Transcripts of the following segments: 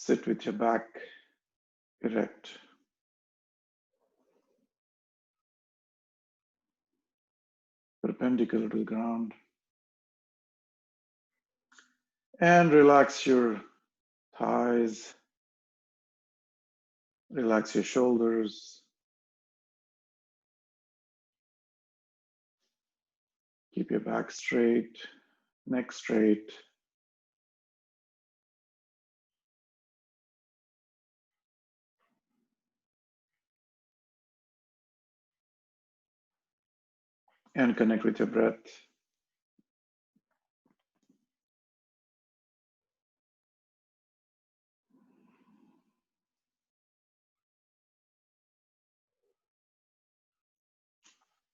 Sit with your back erect. Perpendicular to the ground. And relax your thighs. Relax your shoulders. Keep your back straight, neck straight. And connect with your breath.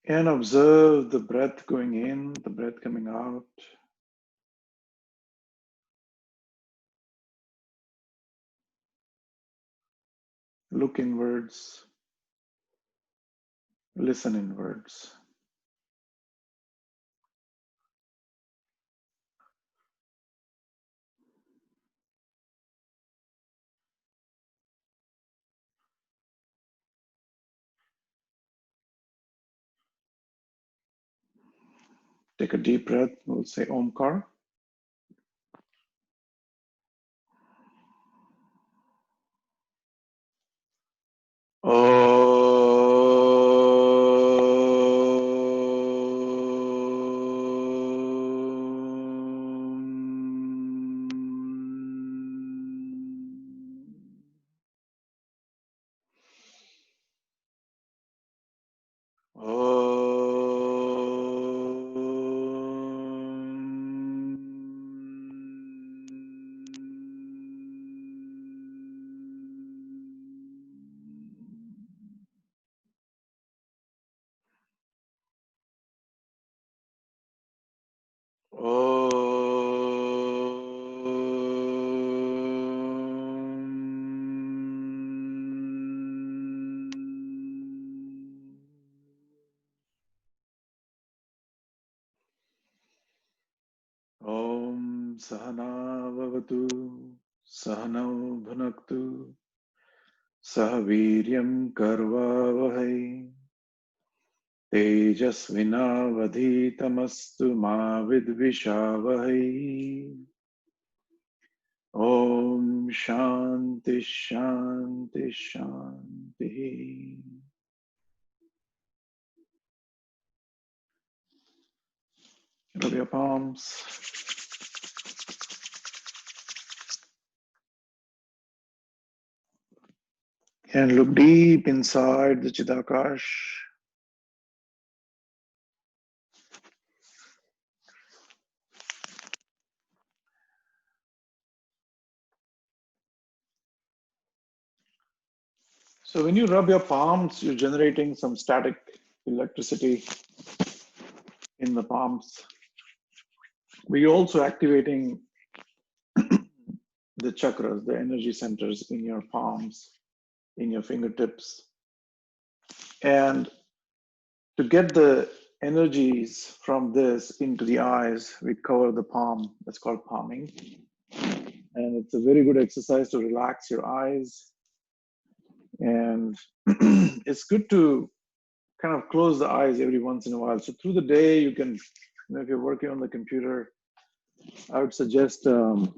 And observe the breath going in, the breath coming out. Look inwards. Listen inwards. Take a deep breath. We'll say Omkar. Om Sahana Vavatu Sahanau Bhunaktu Sahaviryam Karvavahai Tejasvinavadhitamastu ma vidvishavahai. Om Shanti Shanti Shanti. Rub your palms. And look deep inside the Chidakash. So when you rub your palms, you're generating some static electricity in the palms. But you're also activating the chakras, the energy centers in your palms, in your fingertips. And to get the energies from this into the eyes, we cover the palm. That's called palming. And it's a very good exercise to relax your eyes. And it's good to kind of close the eyes every once in a while. So through the day, you can, if you're working on the computer, I would suggest you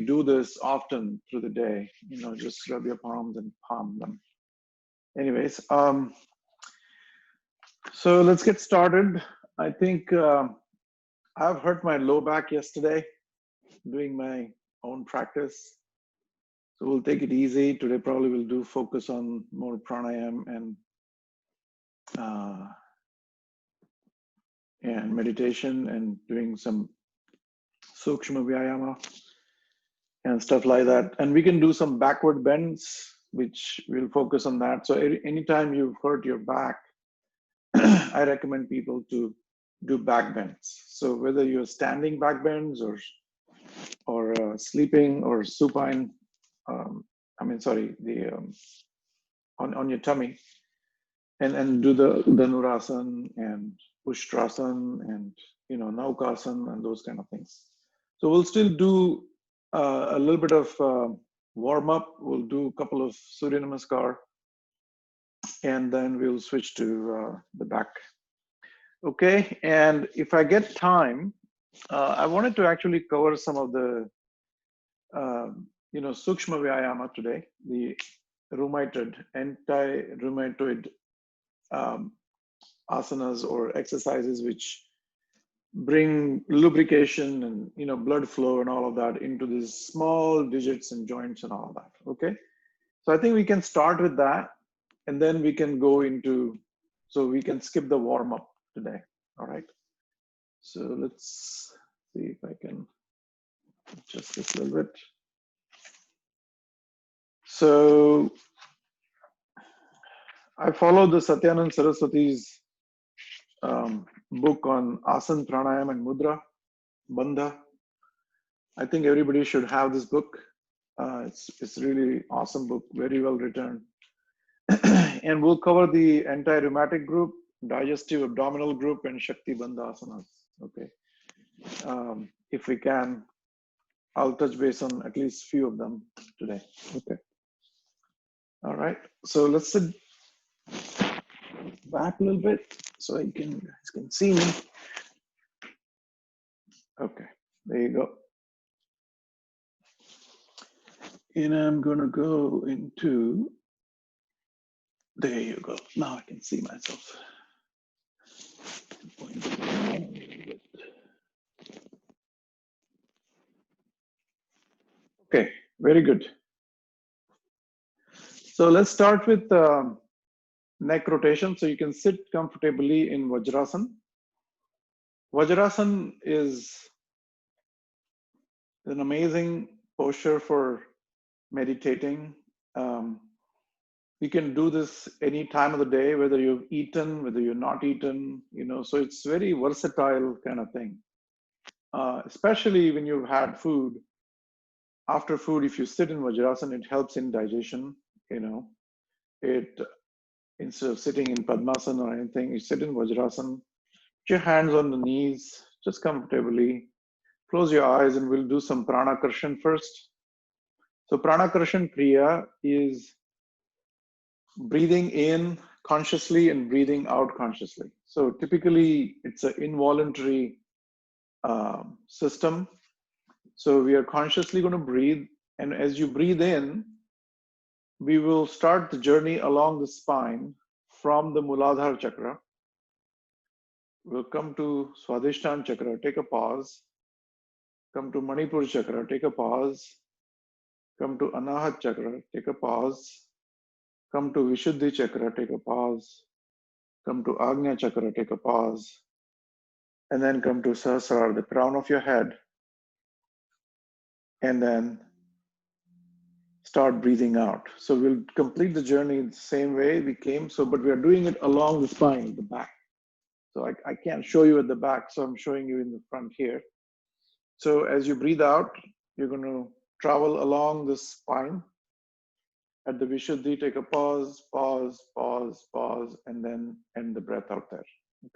do this often through the day. Just rub your palms and palm them. Anyways, so let's get started. I think I've hurt my low back yesterday doing my own practice. So we'll take it easy. Today probably we'll do focus on more pranayam and meditation and doing some sukshma vyayama and stuff like that. And we can do some backward bends, which we'll focus on that. So anytime you've hurt your back, I recommend people to do back bends. So whether you're standing back bends or sleeping or supine, on your tummy, and do the Dhanurasana and Ushtrasana and Naukasan and those kind of things. So we'll still do a little bit of warm up. We'll do a couple of Surya Namaskar, and then we'll switch to the back. Okay, and if I get time, I wanted to actually cover some of the, Sukshma Vyayama today, the anti-rheumatoid asanas or exercises which bring lubrication and blood flow and all of that into these small digits and joints and all of that. Okay, so I think we can start with that, and then we can go into, so we can skip the warm up today. All right, so let's see if I can adjust this a little bit. So I followed the Satyanand Saraswati's book on Asan, Pranayam and Mudra, Bandha. I think everybody should have this book. It's really awesome book, very well written. And we'll cover the anti-rheumatic group, digestive abdominal group, and Shakti Bandha asanas. Okay. If we can, I'll touch base on at least few of them today. Okay. All right. So let's sit back a little bit so you guys can see me. Okay. There you go. And I'm going to go into, there you go. Now I can see myself. Okay, very good. So let's start with neck rotation. So you can sit comfortably in Vajrasan. Vajrasan is an amazing posture for meditating. You can do this any time of the day, whether you've eaten, whether you're not eaten, so it's very versatile kind of thing. Especially when you've had food. After food, if you sit in Vajrasan, it helps in digestion, it, instead of sitting in Padmasana or anything, you sit in Vajrasan, put your hands on the knees, just comfortably, close your eyes, and we'll do some Pranakarshan first. So Pranakarshan Kriya is breathing in consciously and breathing out consciously. So typically it's an involuntary system. So we are consciously going to breathe, and as you breathe in, we will start the journey along the spine from the Muladhara chakra. We'll come to Swadhisthana chakra, take a pause. Come to Manipur chakra, take a pause. Come to Anahat chakra, take a pause. Come to Vishuddhi chakra, take a pause. Come to Agnya chakra, take a pause. And then come to Sahasrara, the crown of your head. And then start breathing out. So we'll complete the journey the same way we came. So, but we are doing it along the spine, the back. So I can't show you at the back, so I'm showing you in the front here. So as you breathe out, you're going to travel along the spine. At the Vishuddhi, take a pause, pause, pause, pause, and then end the breath out there.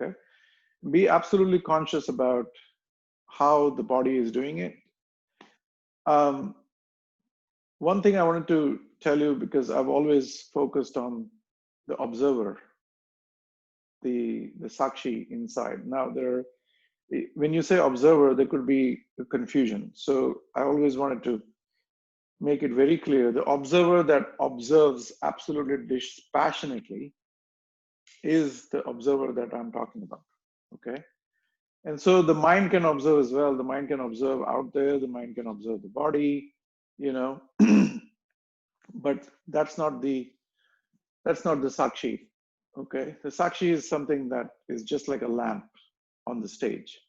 Okay. Be absolutely conscious about how the body is doing it. One thing I wanted to tell you, because I've always focused on the observer, the Sakshi inside. Now, when you say observer, there could be a confusion. So I always wanted to make it very clear. The observer that observes absolutely dispassionately is the observer that I'm talking about. Okay. And so the mind can observe as well. The mind can observe out there. The mind can observe the body, but that's not the Sakshi. Okay. The Sakshi is something that is just like a lamp on the stage.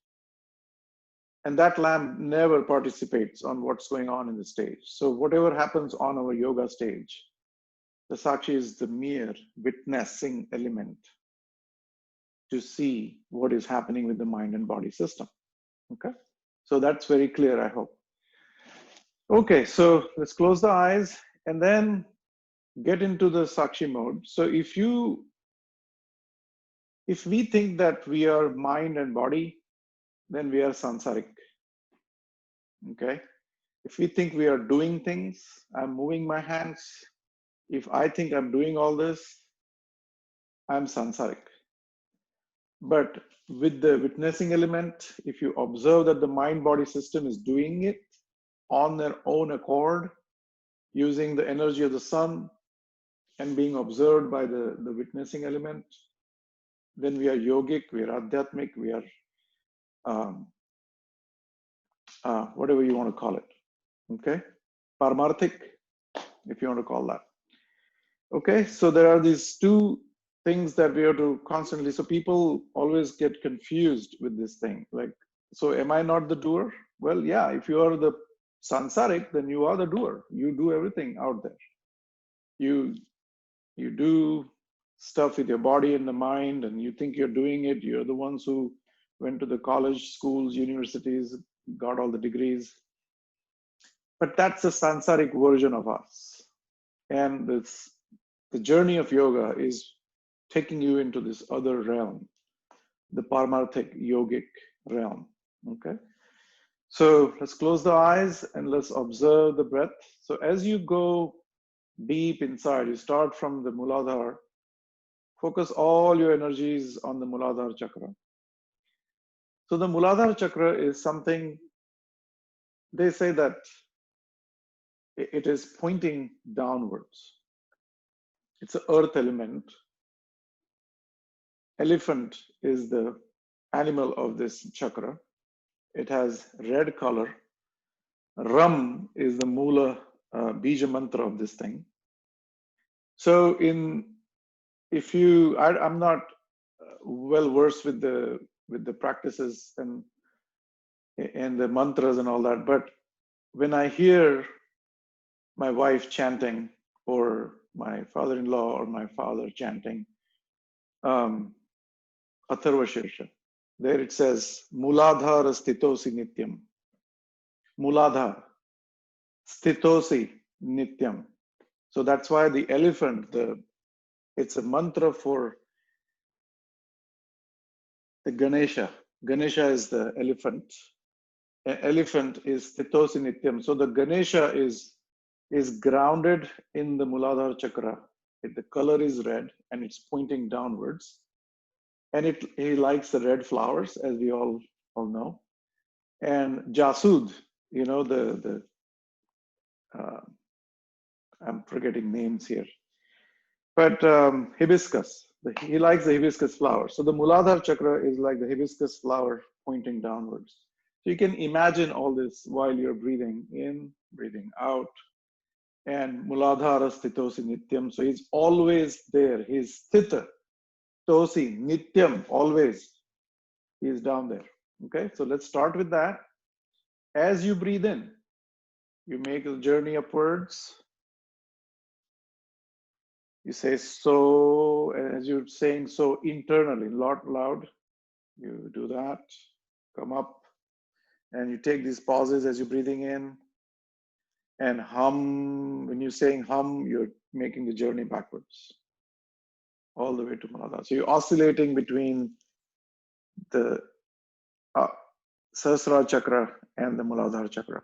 And that lamp never participates on what's going on in the stage. So whatever happens on our yoga stage, the Sakshi is the mere witnessing element to see what is happening with the mind and body system. Okay, so that's very clear, I hope. Okay, so let's close the eyes and then get into the Sakshi mode. So if we think that we are mind and body, then we are sansaric. Okay, If we think we are doing things, I'm moving my hands. If I think I'm doing all this, I'm samsaric. But with the witnessing element, if you observe that the mind body system is doing it on their own accord, using the energy of the sun and being observed by the witnessing element, then we are yogic, we are adhyatmic, we are um, whatever you want to call it. Okay, paramarthic, if you want to call that. Okay, so there are these two things that we have to constantly, so people always get confused with this thing. Like, so am I not the doer? Well, yeah, if you are the sansaric, then you are the doer. You do everything out there. You do stuff with your body and the mind, and you think you're doing it. You're the ones who went to the college, schools, universities, got all the degrees. But that's a sansaric version of us. And the journey of yoga is taking you into this other realm, the paramarthic yogic realm. Okay. So let's close the eyes and let's observe the breath. So as you go deep inside, you start from the Muladhara, focus all your energies on the Muladhara chakra. So the Muladhara chakra is something, they say that it is pointing downwards. It's an earth element. Elephant is the animal of this chakra. It has red color. Ram is the Mula Bija mantra of this thing. So I'm not well versed with the practices and the mantras and all that, but when I hear my wife chanting or my father-in-law or my father chanting Atharva Shirsha, there it says Muladhara Stitosi Nityam. Muladhara Stitosi Nityam. So that's why the elephant, it's a mantra for the Ganesha. Ganesha is the elephant. Elephant is Stitosi Nityam. So the Ganesha is grounded in the Muladhara chakra. The color is red and it's pointing downwards. And he likes the red flowers, as we all know. And Jasud, I'm forgetting names here, but hibiscus. He likes the hibiscus flower. So the Muladhara chakra is like the hibiscus flower pointing downwards. So you can imagine all this while you're breathing in, breathing out. And Muladhara Stitosi Nityam. So he's always there. He's Sthita, Tosi, Nityam, always. He's down there. Okay, so let's start with that. As you breathe in, you make a journey upwards. You say so, as you're saying so internally, not loud. You do that, come up, and you take these pauses as you're breathing in. And hum, when you're saying hum, you're making the journey backwards, all the way to Muladhara. So you're oscillating between the Sahasrara chakra and the Muladhara chakra.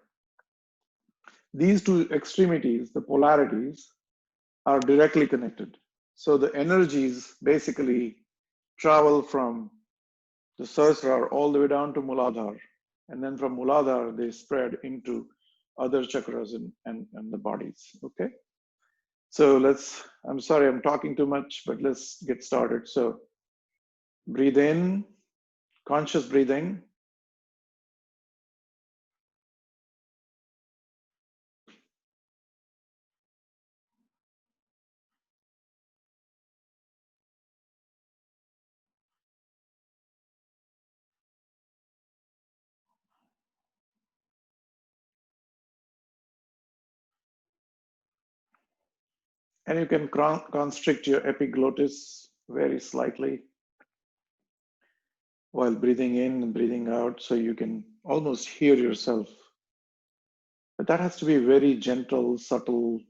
These two extremities, the polarities, are directly connected. So the energies basically travel from the Sahasrara all the way down to Muladhara. And then from Muladhara, they spread into other chakras and the bodies. Okay. So I'm sorry, I'm talking too much, but let's get started. So breathe in, conscious breathing. And you can constrict your epiglottis very slightly while breathing in and breathing out, so you can almost hear yourself. But that has to be very gentle, subtle.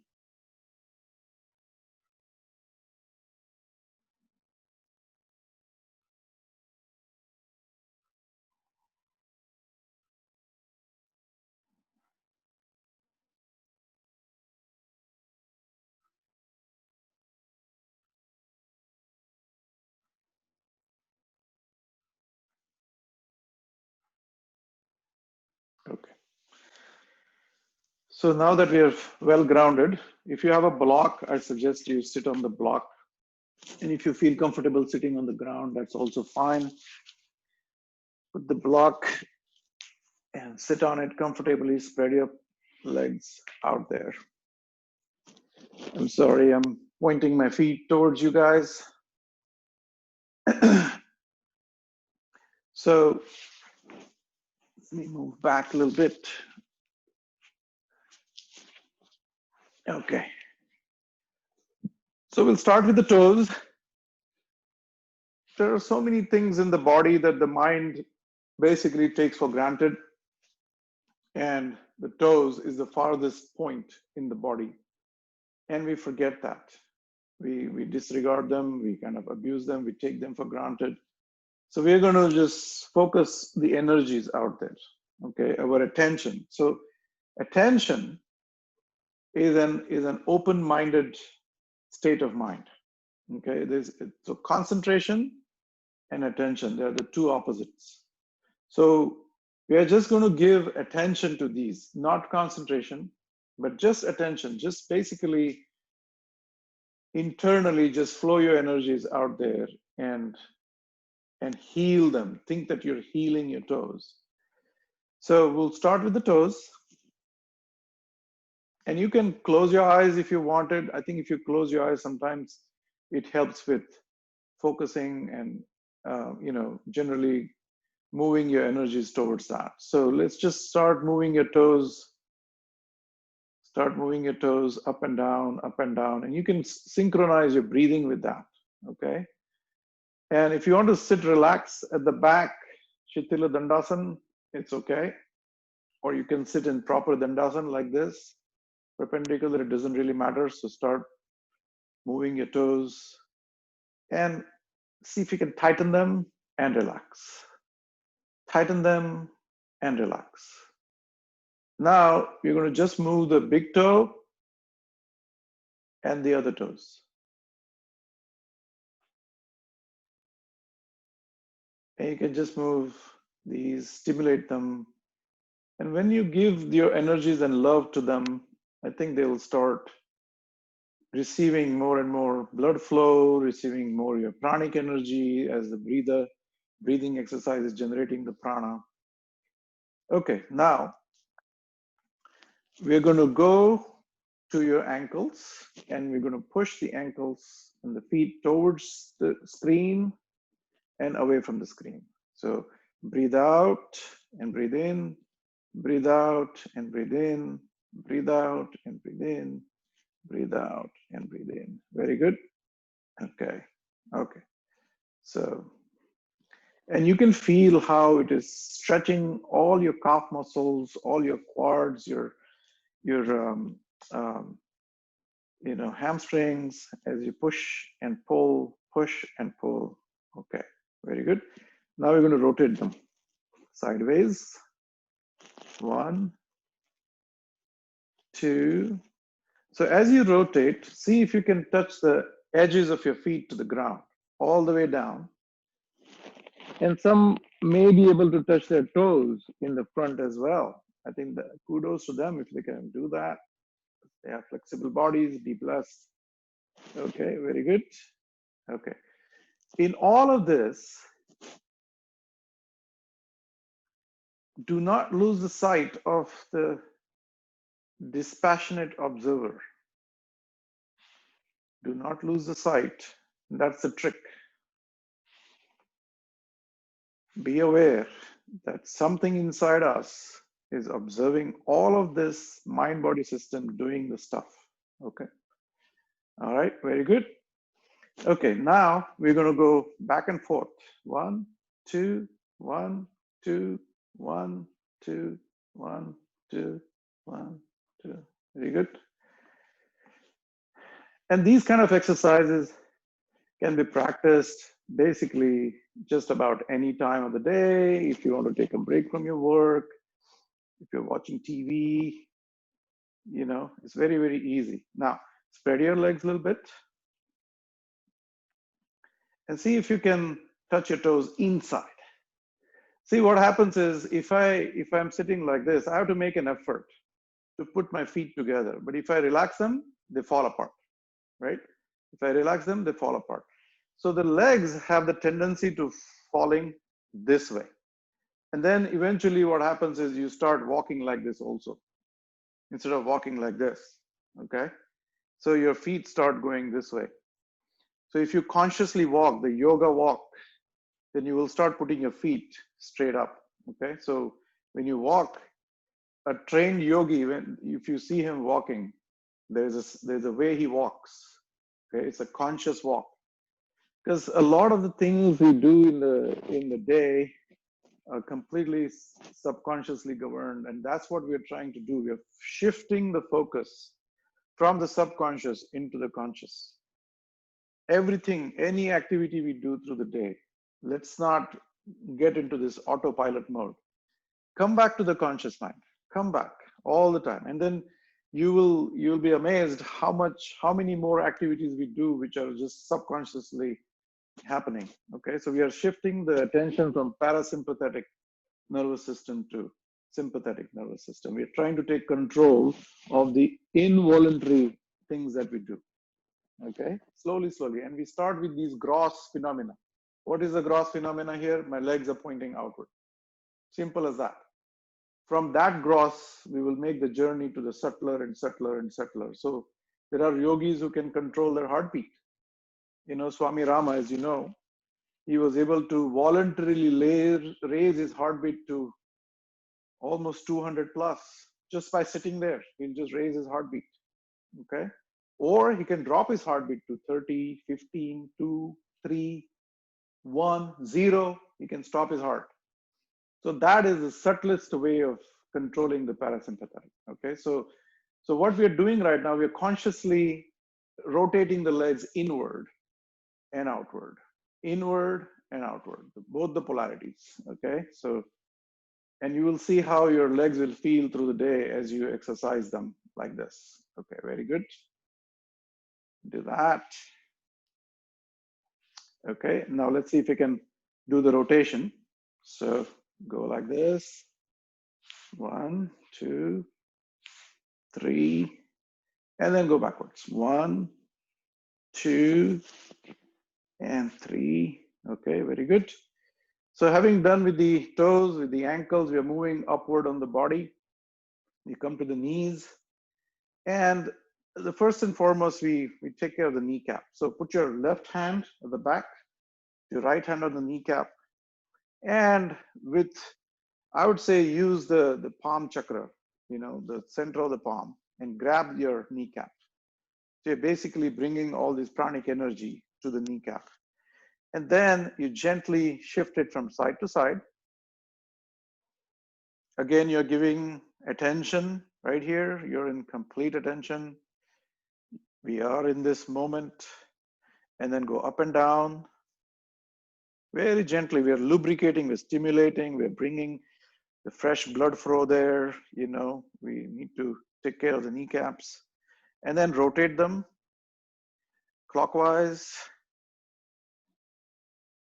So now that we are well grounded, if you have a block, I suggest you sit on the block. And if you feel comfortable sitting on the ground, that's also fine. Put the block and sit on it comfortably, spread your legs out there. I'm sorry, I'm pointing my feet towards you guys. So let me move back a little bit. Okay. So we'll start with the toes. There are so many things in the body that the mind basically takes for granted. And the toes is the farthest point in the body. And we forget that. We disregard them, we kind of abuse them, we take them for granted. So we're going to just focus the energies out there, okay, our attention. So attention is an open-minded state of mind, okay? So concentration and attention, they're the two opposites. So we are just going to give attention to these, not concentration, but just attention, just basically internally just flow your energies out there and heal them. Think that you're healing your toes. So we'll start with the toes. And you can close your eyes if you wanted. I think if you close your eyes, sometimes it helps with focusing and, generally moving your energies towards that. So let's just start moving your toes. Start moving your toes up and down, and you can synchronize your breathing with that, okay? And if you want to sit relaxed at the back, Shitila Dandasana, it's okay. Or you can sit in proper Dandasana like this, perpendicular, it doesn't really matter. So start moving your toes and see if you can tighten them and relax. Tighten them and relax. Now you're going to just move the big toe and the other toes. And you can just move these, stimulate them. And when you give your energies and love to them, I think they'll start receiving more and more blood flow, receiving more your pranic energy as the breathing exercise is generating the prana. Okay, now we're going to go to your ankles and we're going to push the ankles and the feet towards the screen and away from the screen. So breathe out and breathe in, breathe out and breathe in, breathe out and breathe in, breathe out and breathe in. Very good. Okay. Okay. So, and you can feel how it is stretching all your calf muscles, all your quads, your hamstrings as you push and pull, push and pull. Okay. Very good. Now we're going to rotate them sideways. 1, 2. So as you rotate, see if you can touch the edges of your feet to the ground, all the way down. And some may be able to touch their toes in the front as well. I think that kudos to them if they can do that. They have flexible bodies, be blessed. Okay, very good. Okay. In all of this, do not lose the sight of the dispassionate observer. Do not lose the sight. That's the trick. Be aware that something inside us is observing all of this mind-body system doing the stuff. Okay. All right, very good. Okay, now we're going to go back and forth. 1, 2, 1, 2, 1, 2, 1, 2, 1, 2. Very good. And these kind of exercises can be practiced basically just about any time of the day. If you want to take a break from your work, if you're watching TV, it's very, very easy. Now, spread your legs a little bit and see if you can touch your toes inside. See what happens is if I'm sitting like this, I have to make an effort. to put my feet together. But if I relax them, they fall apart, right? If I relax them, they fall apart. So the legs have the tendency to falling this way. And then eventually what happens is you start walking like this also, instead of walking like this, okay? So your feet start going this way. So if you consciously walk, the yoga walk, then you will start putting your feet straight up, okay? So when you walk, a trained yogi, when if you see him walking, there's a way he walks, okay? It's a conscious walk. Because a lot of the things we do in the day are completely subconsciously governed, and that's what we're trying to do. We're shifting the focus from the subconscious into the conscious. Everything, any activity we do through the day, let's not get into this autopilot mode. Come back to the conscious mind. Come back all the time, and then you'll be amazed how many more activities we do which are just subconsciously happening. Okay, so we are shifting the attention from parasympathetic nervous system to sympathetic nervous system. We're trying to take control of the involuntary things that we do. Okay, slowly, and we start with these gross phenomena. What is the gross phenomena here? My legs are pointing outward. Simple as that. From that gross, we will make the journey to the subtler and subtler and subtler. So there are yogis who can control their heartbeat. You know, Swami Rama, as you know, he was able to voluntarily raise his heartbeat to almost 200 plus just by sitting there. He'll just raise his heartbeat, okay? Or he can drop his heartbeat to 30, 15, 2, 3, 1, 0. He can stop his heart. So that is the subtlest way of controlling the parasympathetic, okay? So what we are doing right now, we are consciously rotating the legs inward and outward, both the polarities, okay? So, and you will see how your legs will feel through the day as you exercise them like this. Okay, very good. Do that. Okay, now let's see if we can do the rotation. So go like this. 1, 2, 3, and then go backwards. 1, 2, and 3. Okay, very good. So having done with the toes, with the ankles, we are moving upward on the body. We come to the knees. And the first and foremost, we take care of the kneecap. So put your left hand at the back, your right hand on the kneecap. And with, I would say, use the palm chakra, you know, the center of the palm, and grab your kneecap. So you're basically bringing all this pranic energy to the kneecap. And then you gently shift it from side to side. Again, you're giving attention right here. You're in complete attention. We are in this moment. And then go up and down. Very gently, we are lubricating, we're stimulating, we're bringing the fresh blood flow there. You know, we need to take care of the kneecaps. And then rotate them clockwise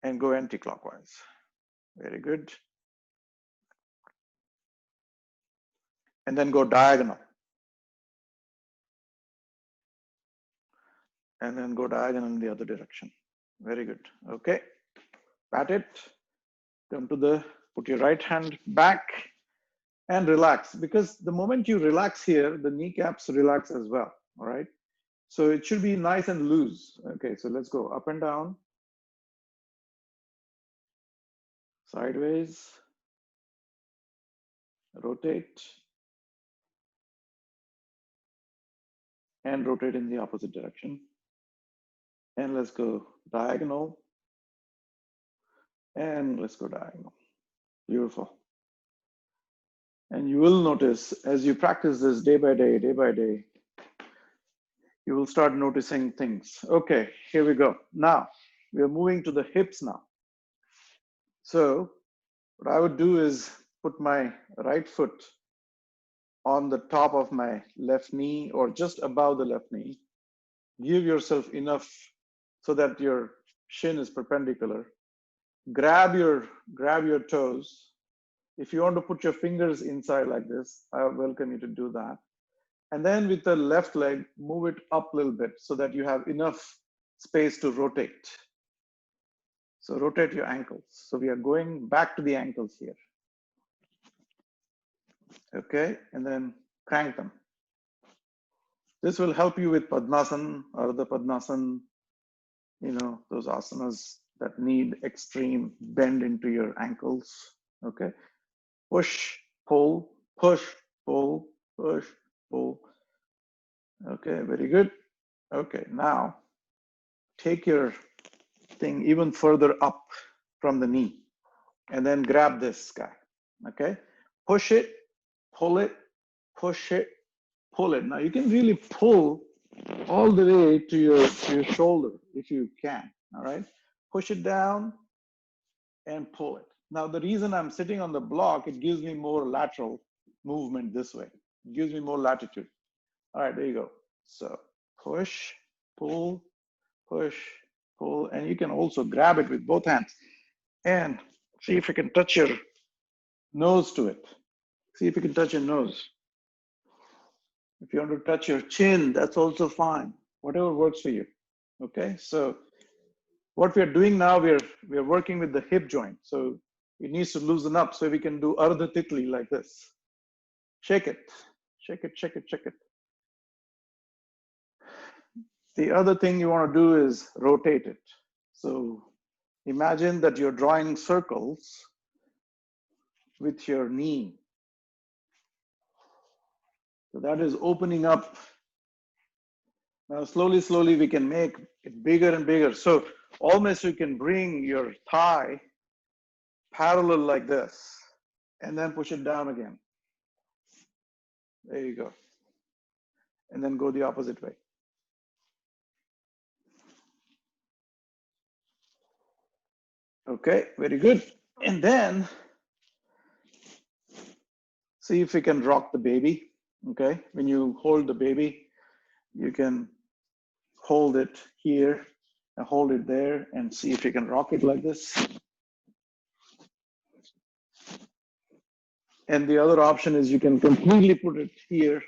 and go anti-clockwise. Very good. And then go diagonal. And then go diagonal in the other direction. Very good. Okay. Pat it. Come to the, put your right hand back and relax. Because the moment you relax here, the kneecaps relax as well. All right. So it should be nice and loose. Okay. So let's go up and down. Sideways. Rotate. And rotate in the opposite direction. And let's go diagonal. And let's go diagonal. Beautiful. And you will notice as you practice this day by day, you will start noticing things. Okay, here we go. Now, we are moving to the hips now. So what I would do is put my right foot on the top of my left knee or just above the left knee. Give yourself enough so that your shin is perpendicular. Grab your toes. If you want to put your fingers inside like this, I welcome you to do that. And then with the left leg, move it up a little bit so that you have enough space to rotate. So rotate your ankles. So we are going back to the ankles here. Okay, and then crank them. This will help you with Padmasana or the Padmasana, you know, those asanas that need extreme bend into your ankles. Okay, push, pull, push, pull, push, pull. Okay, very good. Okay, now take your thing even further up from the knee and then grab this guy. Okay, push it, pull it, push it, pull it. Now you can really pull all the way to your shoulder if you can. All right, push it down and pull it. Now the reason I'm sitting on the block, it gives me more lateral movement this way. It gives me more latitude. All right, there you go. So push, pull, push, pull, and you can also grab it with both hands and see if you can touch your nose to it. See if you can touch your nose. If you want to touch your chin, that's also fine. Whatever works for you. Okay, so what we are doing now, we are working with the hip joint. So it needs to loosen up so we can do Ardha Titli like this. Shake it, shake it, shake it, shake it. The other thing you want to do is rotate it. So imagine that you're drawing circles with your knee. So that is opening up. Now slowly, slowly we can make it bigger and bigger. So almost you can bring your thigh parallel like this and then push it down again. There you go. And then go the opposite way. Okay, very good. And then see if we can rock the baby. Okay, when you hold the baby, you can hold it here and hold it there and see if you can rock it like this. And the other option is you can completely put it here,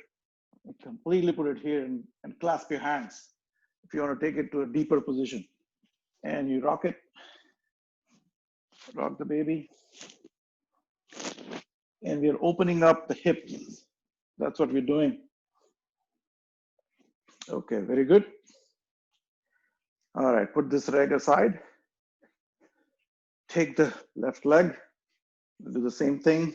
and clasp your hands if you want to take it to a deeper position. And you rock it, rock the baby. And we're opening up the hips. That's what we're doing. Okay, very good. All right, put this leg aside. Take the left leg, do the same thing.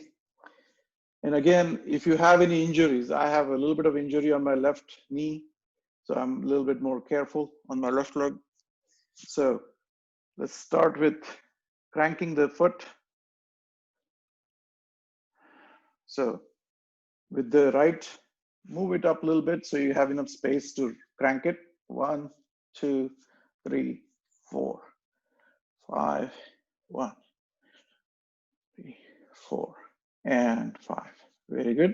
And again, if you have any injuries, I have a little bit of injury on my left knee, so I'm a little bit more careful on my left leg. So let's start with cranking the foot. So with the right, move it up a little bit so you have enough space to crank it. 1, 2, 3, 4, 5, 1, 3, 4, and 5. Very good.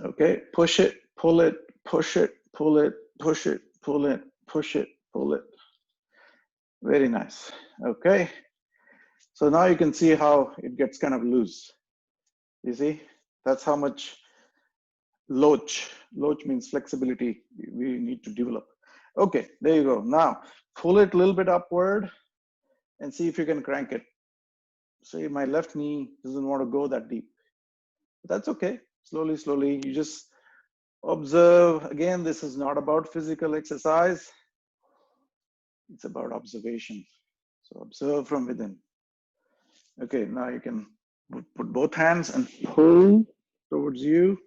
Okay, push it, pull it, push it, pull it, push it, pull it, push it, pull it. Very nice. Okay. So now you can see how it gets kind of loose. You see, that's how much loach means flexibility we need to develop. Okay, there you go. Now pull it a little bit upward and see if you can crank it. See, my left knee doesn't want to go that deep. That's okay. Slowly, slowly, you just observe. Again, this is not about physical exercise. It's about observation. So observe from within. Okay, now you can put both hands and pull towards you.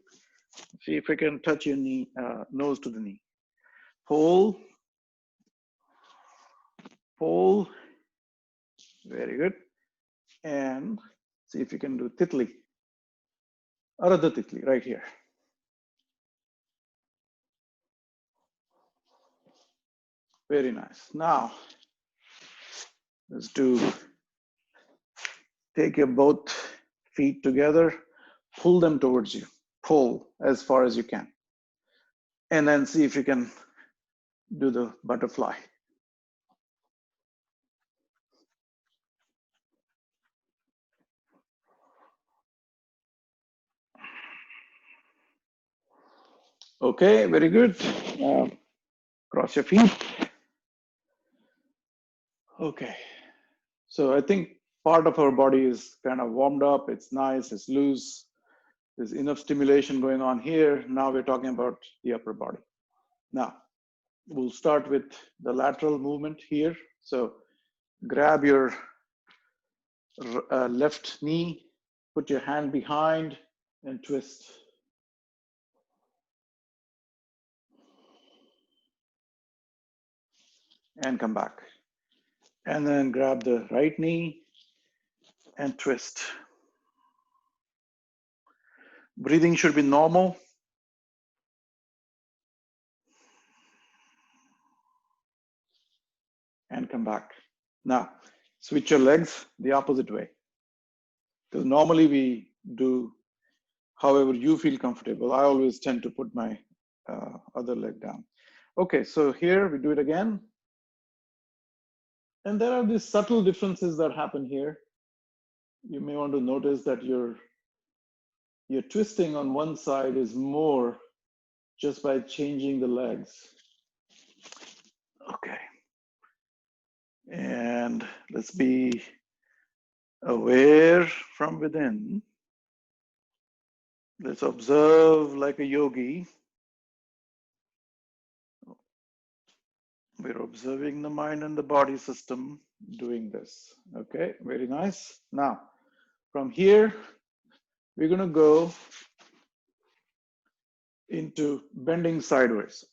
See if you can touch your knee, nose to the knee. Pull, pull. Very good. And see if you can do titli. Ardha titli right here. Very nice. Now, let's do, take your both feet together, pull them towards you. Pull as far as you can. And then see if you can do the butterfly. Okay, very good. Cross your feet. Okay, so I think part of our body is kind of warmed up. It's nice, it's loose. There's enough stimulation going on here. Now we're talking about the upper body. Now, we'll start with the lateral movement here. So grab your left knee, put your hand behind and twist. And come back. And then grab the right knee and twist. Breathing should be normal. And come back. Now, switch your legs the opposite way. Because normally we do however you feel comfortable. I always tend to put my other leg down. Okay, so here we do it again. And there are these subtle differences that happen here. You may want to notice that your twisting on one side is more just by changing the legs. Okay. And let's be aware from within. Let's observe like a yogi. We're observing the mind and the body system doing this. Okay, very nice. Now, from here, we're going to go into bending sideways.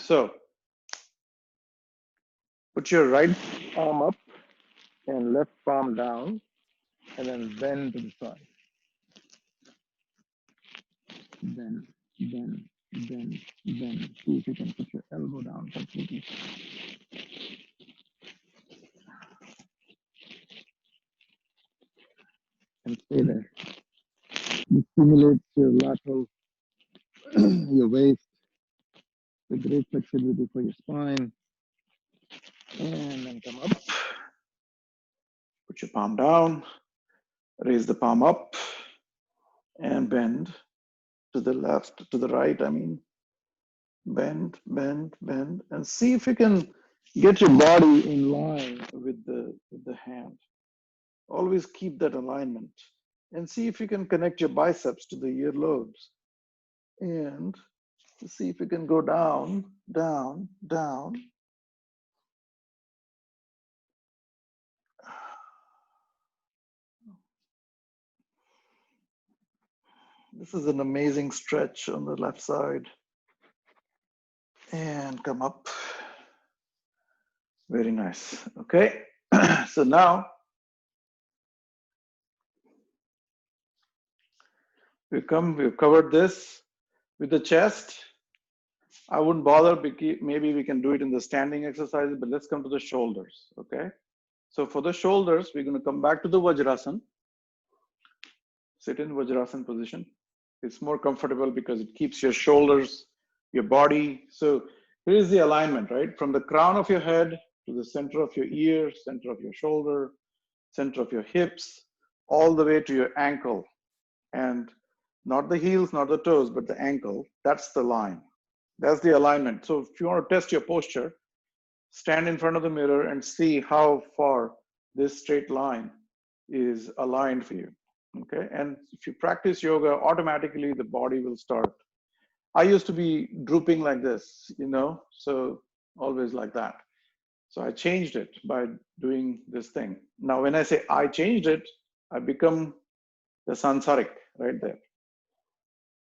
So, put your right arm up and left palm down, and then bend to the side. Bend, bend, bend, bend. See if you can put your elbow down completely. And stay there. It stimulates your lateral, your waist, the great flexibility for your spine. And then come up. Put your palm down. Raise the palm up. And bend to the left, to the right, I mean. Bend, bend, bend. And see if you can get your body in line with the hand. Always keep that alignment. And see if you can connect your biceps to the earlobes. And see if you can go down, down, down. This is an amazing stretch on the left side. And come up. Very nice. Okay. So now we've covered this with the chest. I wouldn't bother, because maybe we can do it in the standing exercises, but let's come to the shoulders. Okay. So for the shoulders, we're going to come back to the Vajrasana. Sit in Vajrasana position. It's more comfortable because it keeps your shoulders, your body. So here's the alignment, right? From the crown of your head to the center of your ear, center of your shoulder, center of your hips, all the way to your ankle. And not the heels, not the toes, but the ankle. That's the line. That's the alignment. So if you want to test your posture, stand in front of the mirror and see how far this straight line is aligned for you. Okay. And if you practice yoga, automatically the body will start. I used to be drooping like this, so always like that. So I changed it by doing this thing. Now, when I say I changed it, I become the sansarik right there.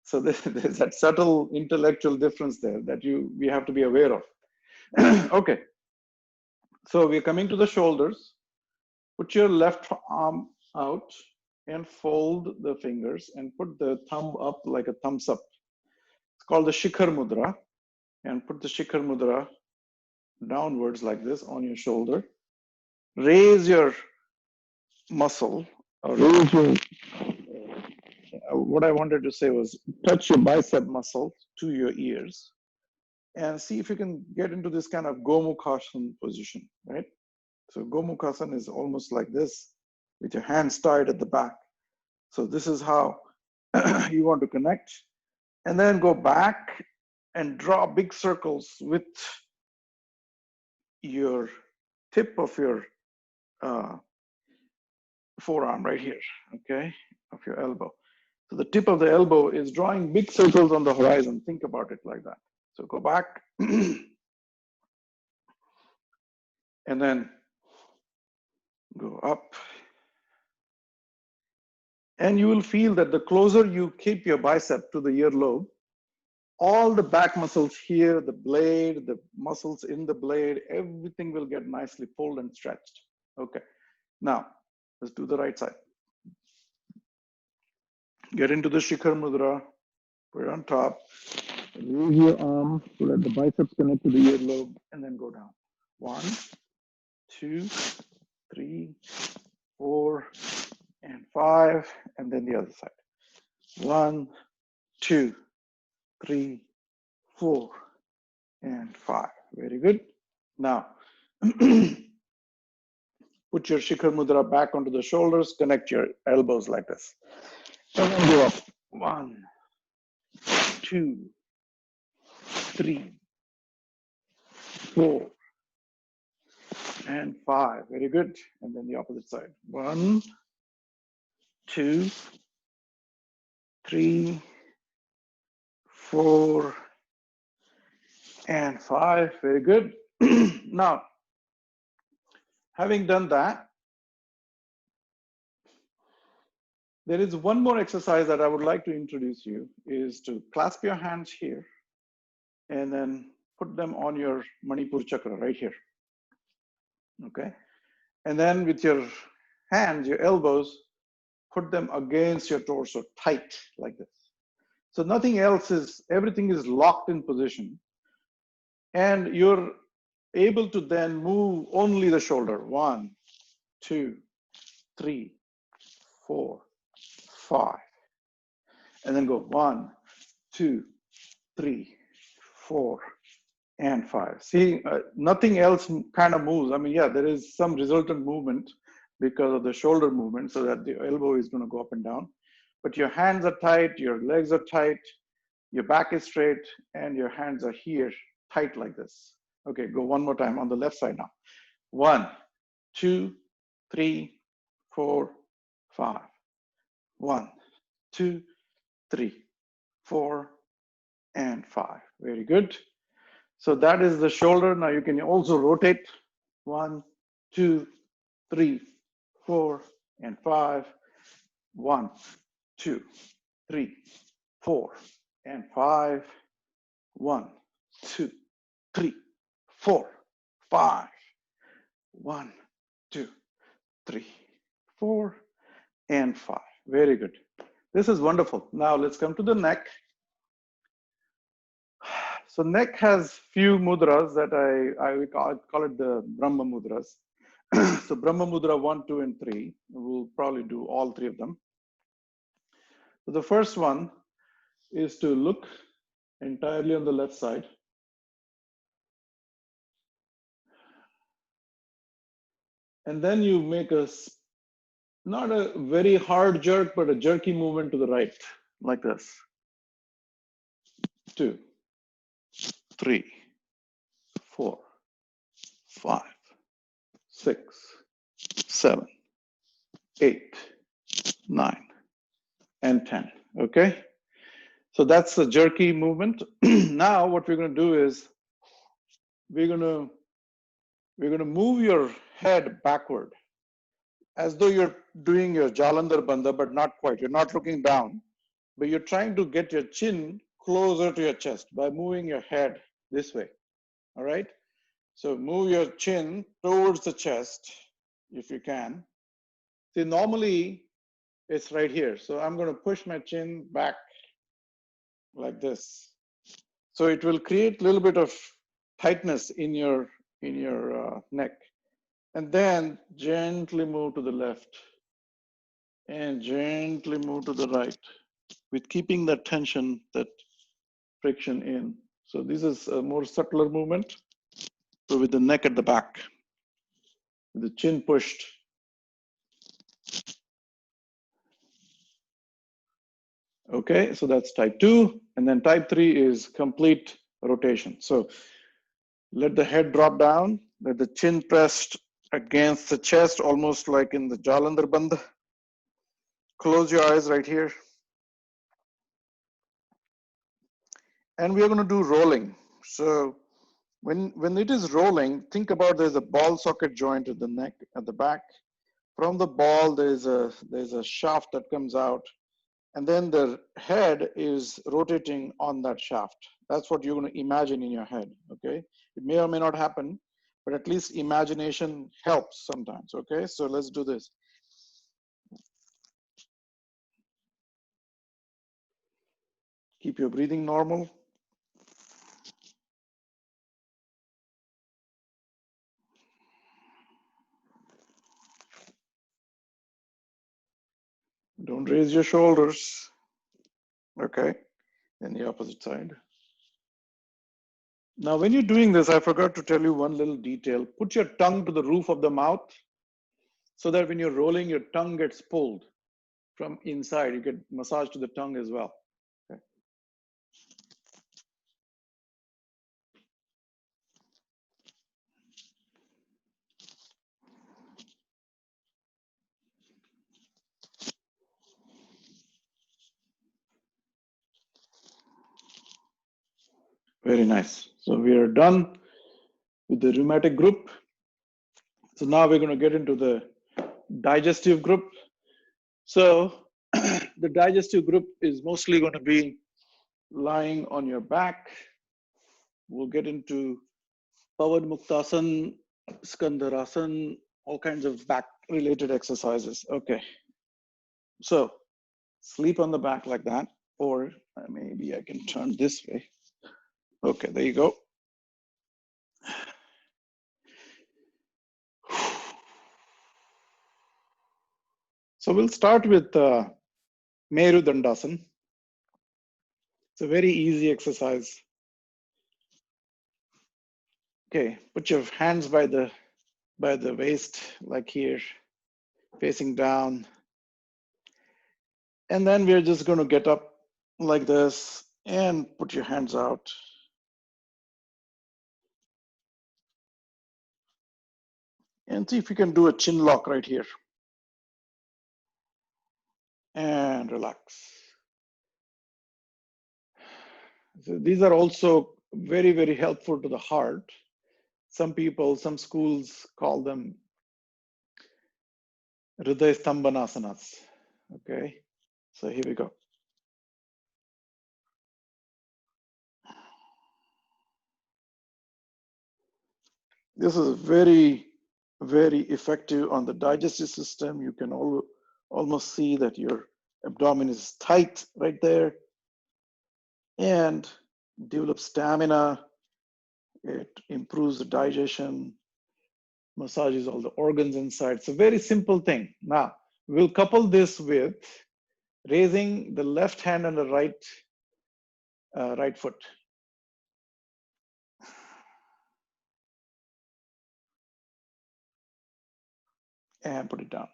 So there's that subtle intellectual difference there that we have to be aware of. Okay. So we're coming to the shoulders. Put your left arm out and fold the fingers and put the thumb up like a thumbs up. It's called the Shikhar Mudra. And put the Shikhar Mudra downwards like this on your shoulder. Raise your muscle, or raise your, what I wanted to say was touch your bicep muscle to your ears and see if you can get into this kind of Gomukhasana position, right? So Gomukhasana is almost like this with your hands tied at the back. So this is how you want to connect, and then go back and draw big circles with your tip of your forearm right here, okay, of your elbow. So the tip of the elbow is drawing big circles on the horizon. Think about it like that. So go back and then go up. And you will feel that the closer you keep your bicep to the earlobe, all the back muscles here, the blade, the muscles in the blade, everything will get nicely pulled and stretched. Okay, now let's do the right side. Get into the Shikhar Mudra, put it on top, raise your arm so that the biceps connect to the earlobe, and then go down. 1, 2, 3, 4, and 5, and then the other side. 1, 2, 3, 4, and 5. Very good. Now, put your Shikhar Mudra back onto the shoulders, connect your elbows like this. And then go up. 1, 2, 3, 4, and 5. Very good. And then the opposite side. 1, 2, 3, 4, and 5. Very good. Now, having done that, there is one more exercise that I would like to introduce you, is to clasp your hands here and then put them on your Manipur chakra right here. Okay. And then with your hands, your elbows, put them against your torso tight like this. So nothing else is, everything is locked in position. And you're able to then move only the shoulder. 1, 2, 3, 4, 5. And then go 1, 2, 3, 4, and 5. See, nothing else kind of moves. I mean, yeah, there is some resultant movement because of the shoulder movement, so that the elbow is going to go up and down. But your hands are tight, your legs are tight, your back is straight, and your hands are here tight like this. Okay, go one more time on the left side now. 1, 2, 3, 4, 5. 1, 2, 3, 4, and 5. Very good. So that is the shoulder. Now you can also rotate. 1, 2, 3, 4, and 5. 1, 2, 3, 4, and 5. 1, 2, 3, 4, 5. 1, 2, 3, 4, and 5. Very good. This is wonderful. Now let's come to the neck. So neck has few mudras that I call it the Brahma mudras. So Brahma mudra 1, 2, and 3. We'll probably do all 3 of them. So the first one is to look entirely on the left side. And then you make not a very hard jerk, but a jerky movement to the right, like this. 2, 3, 4, 5, 6, 7, 8, 9, and 10. Okay. So that's the jerky movement. Now what we're going to do is we're going to move your head backward as though you're doing your Jalandhar Bandha, but not quite. You're not looking down, but you're trying to get your chin closer to your chest by moving your head this way. All right. So move your chin towards the chest if you can. See, normally it's right here. So I'm going to push my chin back like this. So it will create a little bit of tightness in your neck. And then gently move to the left and gently move to the right with keeping that tension, that friction in. So this is a more subtler movement. So with the neck at the back, with the chin pushed. Okay, so that's type 2. And then type 3 is complete rotation. So let the head drop down, let the chin pressed against the chest, almost like in the Jalandhar Bandh. Close your eyes right here. And we are going to do rolling. So when it is rolling, think about there's a ball socket joint at the neck, at the back. From the ball, there's a shaft that comes out, and then the head is rotating on that shaft. That's what you're going to imagine in your head. Okay, it may or may not happen, but at least imagination helps sometimes. Okay, so let's do this. Keep your breathing normal. Don't raise your shoulders. Okay, then the opposite side. Now, when you're doing this, I forgot to tell you one little detail. Put your tongue to the roof of the mouth so that when you're rolling, your tongue gets pulled from inside. You get massage to the tongue as well. Okay. Very nice. So we are done with the rheumatic group. So now we're going to get into the digestive group. So the digestive group is mostly going to be lying on your back. We'll get into Pavad Muktasan, Skandarasan, all kinds of back related exercises. Okay. So sleep on the back like that, or maybe I can turn this way. Okay, there you go. So we'll start with Meru Dandasan. It's a very easy exercise. Okay, put your hands by the waist, like here, facing down. And then we're just going to get up like this and put your hands out. And see if you can do a chin lock right here. And relax. So these are also very, very helpful to the heart. Some people, some schools call them Hriday Stambhanasanas. Okay, so here we go. This is very, very effective on the digestive system. You can almost see that your abdomen is tight right there, and develops stamina. It improves the digestion, massages all the organs inside. It's a very simple thing. Now, we'll couple this with raising the left hand and the right foot. And put it down.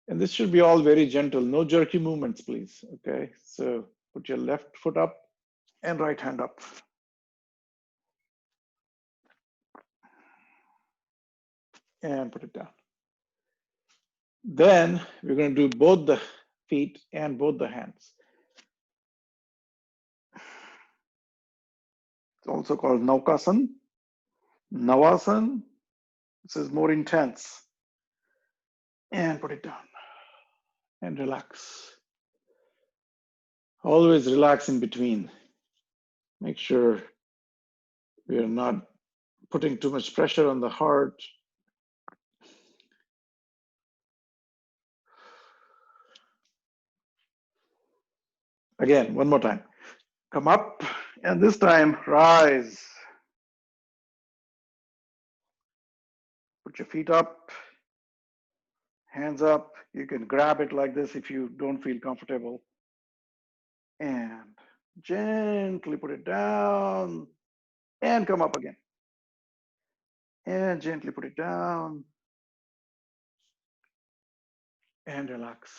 And this should be all very gentle, no jerky movements, please. Okay, so put your left foot up and right hand up. And put it down. Then we're going to do both the feet and both the hands. It's also called Naukasan, Navasan. This is more intense. And put it down and relax. Always relax in between. Make sure we are not putting too much pressure on the heart. Again, one more time. Come up, and this time rise. Put your feet up, hands up. You can grab it like this if you don't feel comfortable. And gently put it down and come up again. And gently put it down and relax.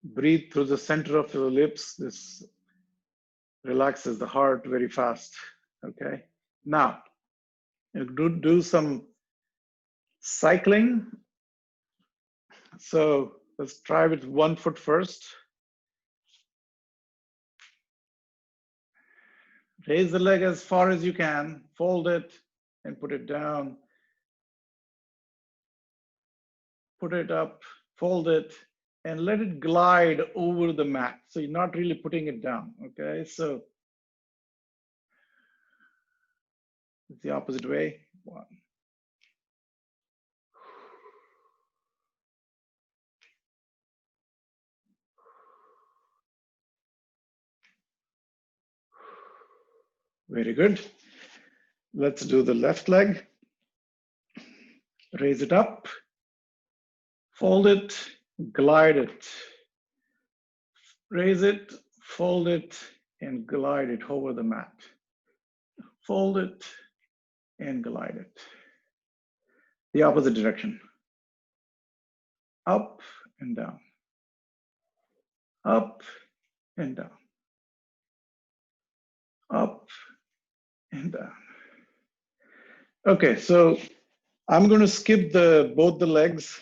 Breathe through the center of your lips. This relaxes the heart very fast. Okay. Now, you do some cycling. So let's try with 1 foot first. Raise the leg as far as you can, fold it and put it down. Put it up, fold it, and let it glide over the mat. So you're not really putting it down, okay? So it's the opposite way. 1. Very good. Let's do the left leg. Raise it up, fold it, glide it. Raise it, fold it, and glide it over the mat. Fold it and glide it. The opposite direction. Up and down. Up and down. Up and down. Okay, so I'm going to skip both the legs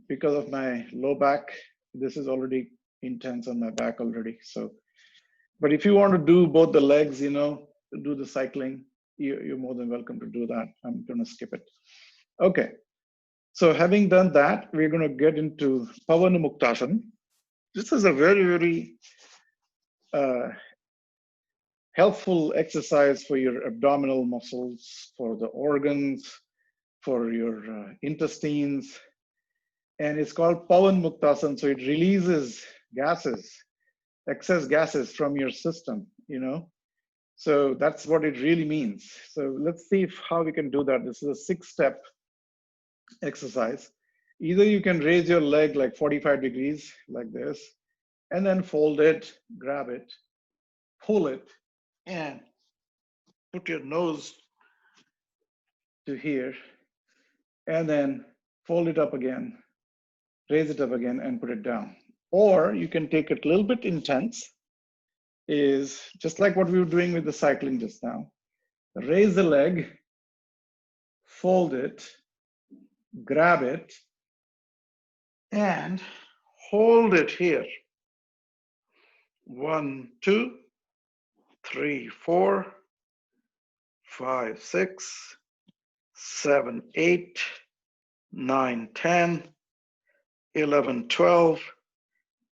because of my low back. This is already intense on my back already. So, but if you want to do both the legs, you know, do the cycling, you're more than welcome to do that. I'm going to skip it. Okay. So having done that, we're going to get into Pavanamuktasana. This is a very, very helpful exercise for your abdominal muscles, for the organs, for your intestines. And it's called Pavan Muktasana. So it releases gases, excess gases from your system, you know. So that's what it really means. So let's see how we can do that. This is a 6-step exercise. Either you can raise your leg like 45 degrees like this, and then fold it, grab it, pull it, and put your nose to here, and then fold it up again, raise it up again, and put it down. Or you can take it a little bit intense, is just like what we were doing with the cycling just now. Raise the leg, fold it, grab it, and hold it here. 1, 2, 3, 4, 5, 6, 7, 8, 9, 10, 11, 12,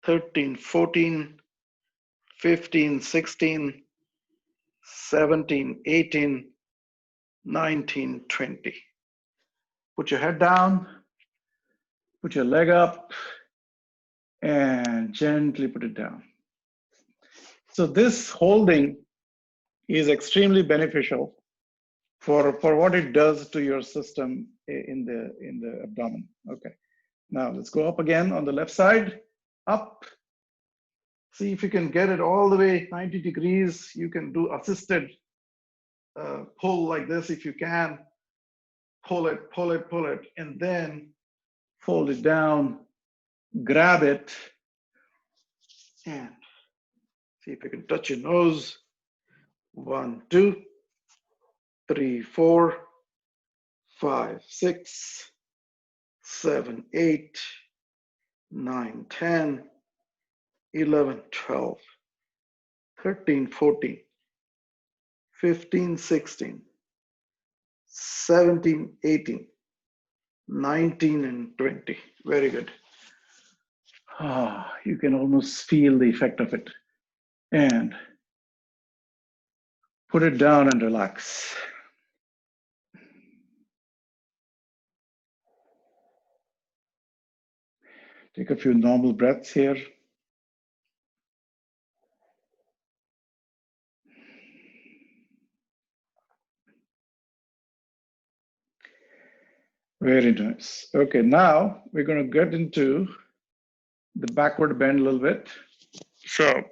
13, 14, 15, 16, 17, 18, 19, 20. Put your head down, put your leg up, and gently put it down. So this holding is extremely beneficial for what it does to your system in the abdomen. Okay, now let's go up again on the left side, up. See if you can get it all the way 90 degrees. You can do assisted pull like this if you can. Pull it, pull it, pull it, and then fold it down, grab it, and see if you can touch your nose. 1, 2, 3, 4, 5, 6, 7, 8, 9, 10, 11, 12, 13, 14, 15, 16, 17, 18, 19, and 20. Very good. You can almost feel the effect of it. And put it down and relax. Take a few normal breaths here. Very nice. Okay, now we're going to get into the backward bend a little bit. So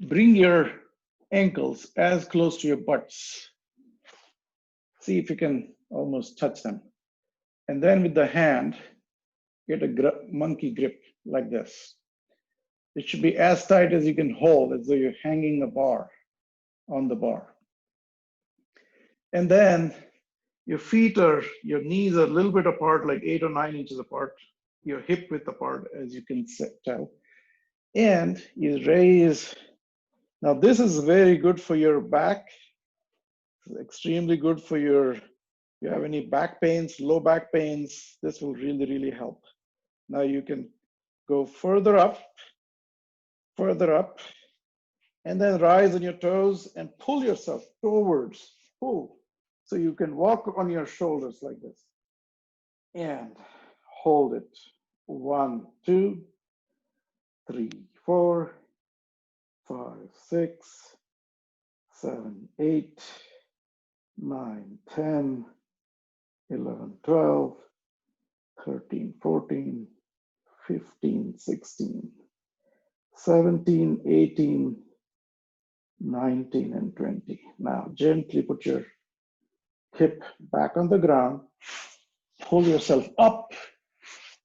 bring your ankles as close to your butts. See if you can almost touch them. And then with the hand, Get a monkey grip like this. It should be as tight as you can hold, as though you're hanging a bar on the bar. And then your knees are a little bit apart, like 8 or 9 inches apart. Your hip width apart, as you can tell. And you raise. Now this is very good for your back. It's extremely good for if you have any back pains, low back pains, this will really, really help. Now you can go further up, and then rise on your toes and pull yourself towards, pull. So you can walk on your shoulders like this. And hold it. 1, 2, 3, 4, 5, 6, 7, 8, 9, 10, 11, 12, 13, 14, 15, 16, 17, 18, 19, and 20. Now gently put your hip back on the ground. Pull yourself up.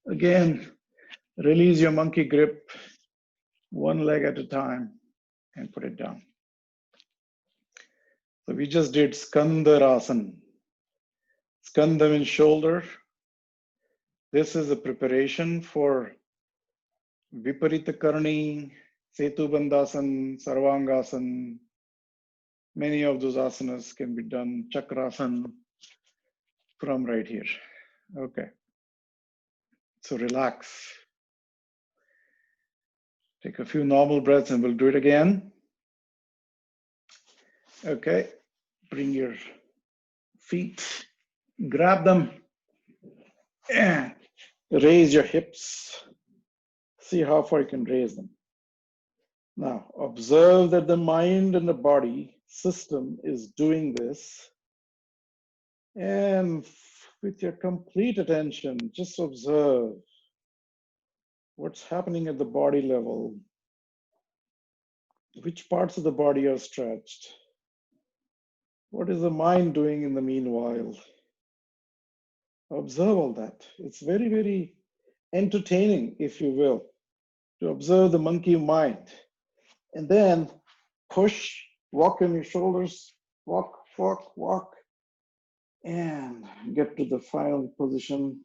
Again, release your monkey grip, one leg at a time, and put it down. So we just did Skandharasana. Skandha means shoulder. This is a preparation for Viparita Karni, Setu Bandhasan, Sarvangasana. Many of those asanas can be done, Chakrasana, from right here. Okay. So relax. Take a few normal breaths and we'll do it again. Okay. Bring your feet, grab them, and raise your hips. See how far you can raise them. Now, observe that the mind and the body system is doing this. And with your complete attention, just observe what's happening at the body level. Which parts of the body are stretched? What is the mind doing in the meanwhile? Observe all that. It's very, very entertaining, if you will, to observe the monkey mind. And then push, walk on your shoulders, walk, and get to the final position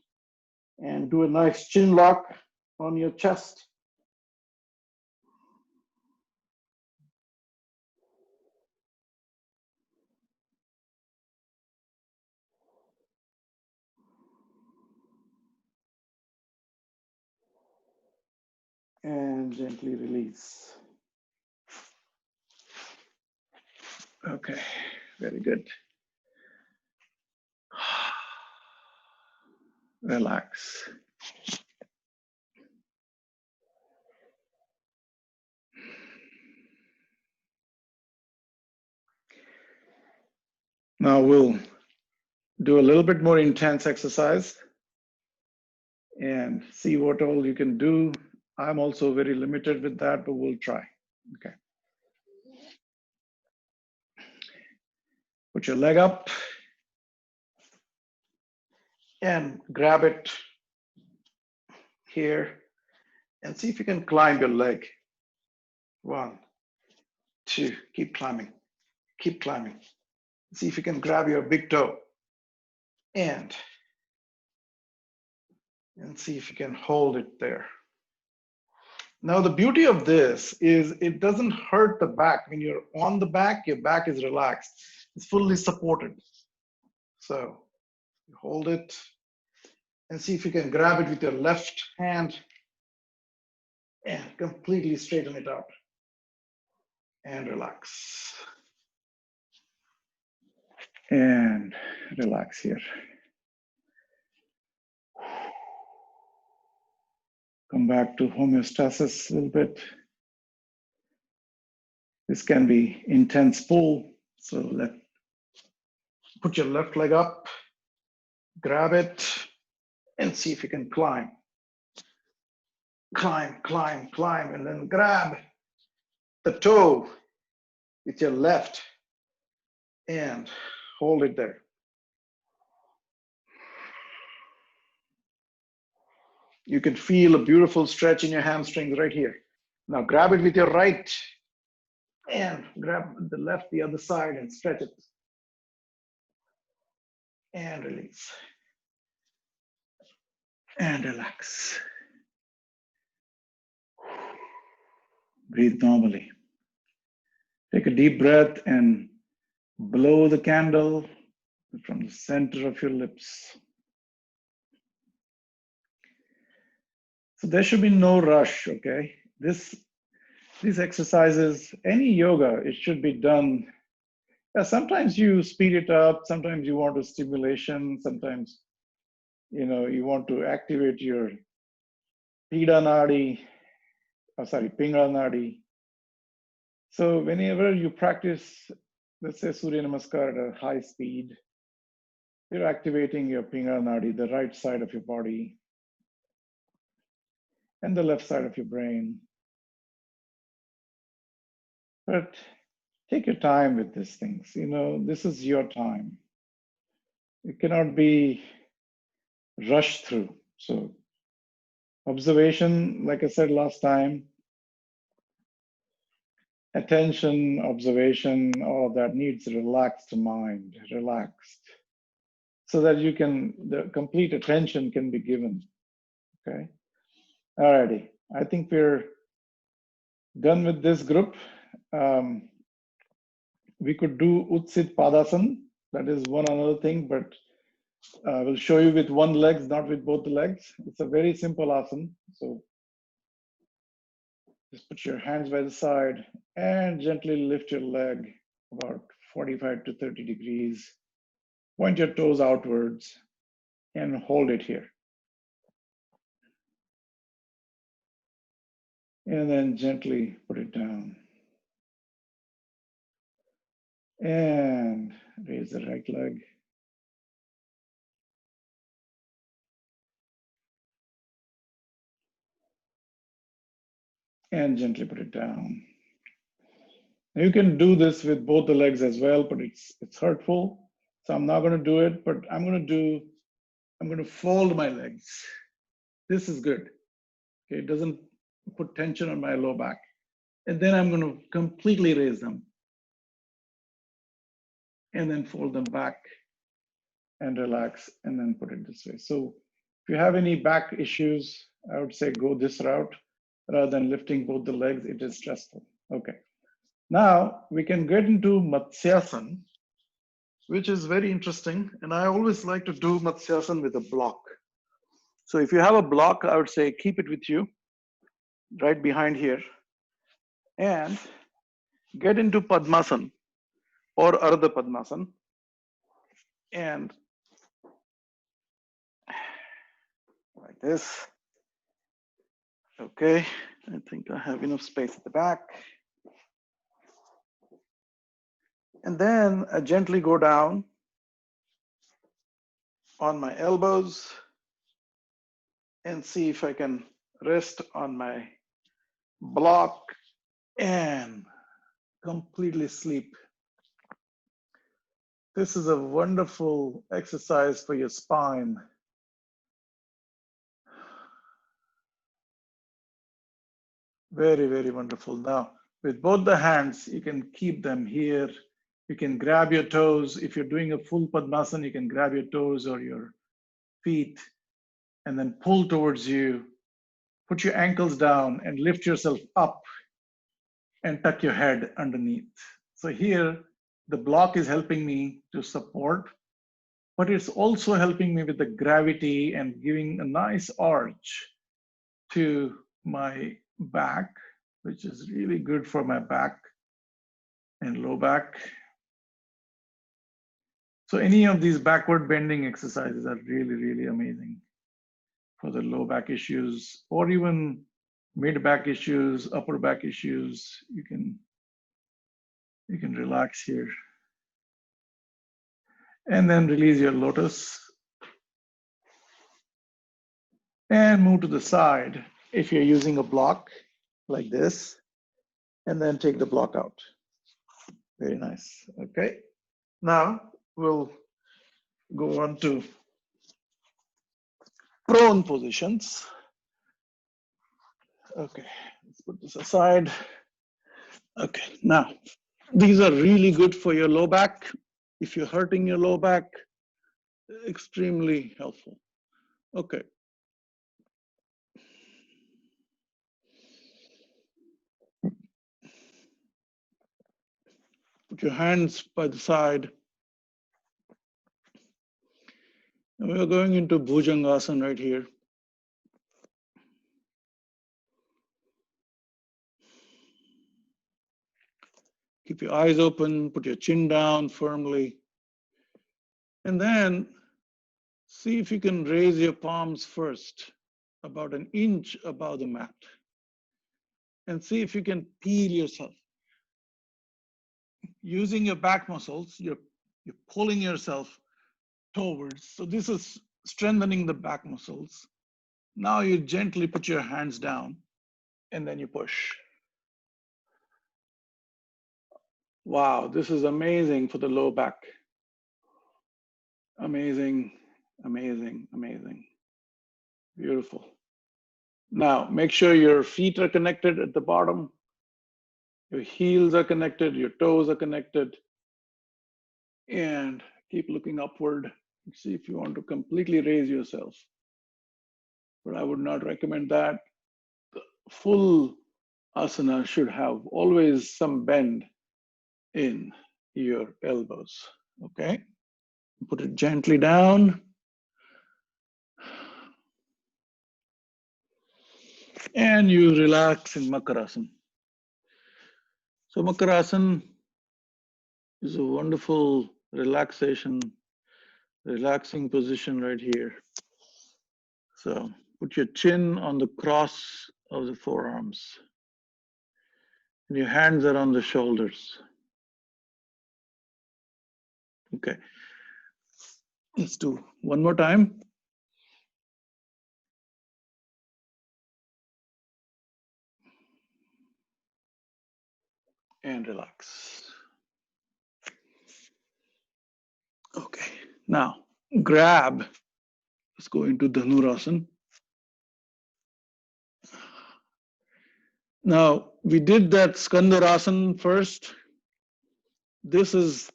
and do a nice chin lock on your chest. And gently release. Okay, very good. Relax. Now we'll do a little bit more intense exercise and see what all you can do. I'm also very limited with that, but we'll try. Okay. Put your leg up and grab it here and see if you can climb your leg. 1, 2, keep climbing, keep climbing. See if you can grab your big toe and see if you can hold it there. Now, the beauty of this is it doesn't hurt the back. When you're on the back, your back is relaxed. It's fully supported. So you hold it and see if you can grab it with your left hand and completely straighten it out and relax. And relax here. Come back to homeostasis a little bit. This can be intense pull. So put your left leg up, grab it, and see if you can climb. Climb, climb, climb, and then grab the toe with your left and hold it there. You can feel a beautiful stretch in your hamstrings right here. Now grab it with your right and grab the left, the other side, and stretch it. And release. And relax. Breathe normally. Take a deep breath and blow the candle from the center of your lips. So there should be no rush, okay? These exercises, any yoga, it should be done. Yeah, sometimes you speed it up, sometimes you want a stimulation, sometimes you want to activate your Pingala Nadi. So whenever you practice, let's say Surya Namaskar at a high speed, you're activating your Pingala Nadi, the right side of your body, and the left side of your brain. But take your time with these things. This is your time. It cannot be rushed through. So observation, like I said last time, attention, observation, all of that needs a relaxed mind, relaxed, so that the complete attention can be given, okay? Alrighty, I think we're done with this group. We could do Utsit Padasana, that is one another thing, but we'll show you with one leg, not with both the legs. It's a very simple asana. So just put your hands by the side and gently lift your leg about 45 to 30 degrees. Point your toes outwards and hold it here. And then gently put it down. And raise the right leg. And gently put it down. Now you can do this with both the legs as well, but it's hurtful. So I'm not going to do it, but I'm going to fold my legs. This is good. Okay, it doesn't put tension on my low back. And then I'm going to completely raise them. And then fold them back and relax and then put it this way. So if you have any back issues, I would say go this route rather than lifting both the legs. It is stressful. Okay. Now we can get into Matsyasana, which is very interesting. And I always like to do Matsyasana with a block. So if you have a block, I would say keep it with you right behind here and get into Padmasana or Ardha Padmasana. And like this. Okay, I think I have enough space at the back. And then I gently go down on my elbows and see if I can rest on my block and completely sleep. This is a wonderful exercise for your spine. Very, very wonderful. Now, with both the hands, you can keep them here. You can grab your toes. If you're doing a full Padmasana, you can grab your toes or your feet and then pull towards you. Put your ankles down and lift yourself up and tuck your head underneath. So here, the block is helping me to support, but it's also helping me with the gravity and giving a nice arch to my back, which is really good for my back and low back. So any of these backward bending exercises are really, really amazing for the low back issues or even mid back issues, upper back issues. You can relax here. And then release your lotus and move to the side if you're using a block like this, and then take the block out. Very nice. Okay. Now we'll go on to prone positions. Okay, let's put this aside. Okay, now these are really good for your low back. If you're hurting your low back, extremely helpful. Okay. Put your hands by the side. And we're going into Bhujangasana right here. Keep your eyes open, put your chin down firmly. And then see if you can raise your palms first, about an inch above the mat. And see if you can peel yourself. Using your back muscles, you're pulling yourself towards. So this is strengthening the back muscles. Now you gently put your hands down and then you push. Wow, this is amazing for the low back. Amazing, amazing, amazing. Beautiful. Now make sure your feet are connected at the bottom. Your heels are connected, your toes are connected. And keep looking upward. See if you want to completely raise yourself. But I would not recommend that. The full asana should have always some bend in your elbows. Okay? Put it gently down. And you relax in Makarasana. So Makarasana is a wonderful relaxing position right here. So put your chin on the cross of the forearms. And your hands are on the shoulders. Okay. Let's do one more time. And relax. Okay. Now grab. Let's go into Dhanurasana. Now, we did that Skandharasana first. This is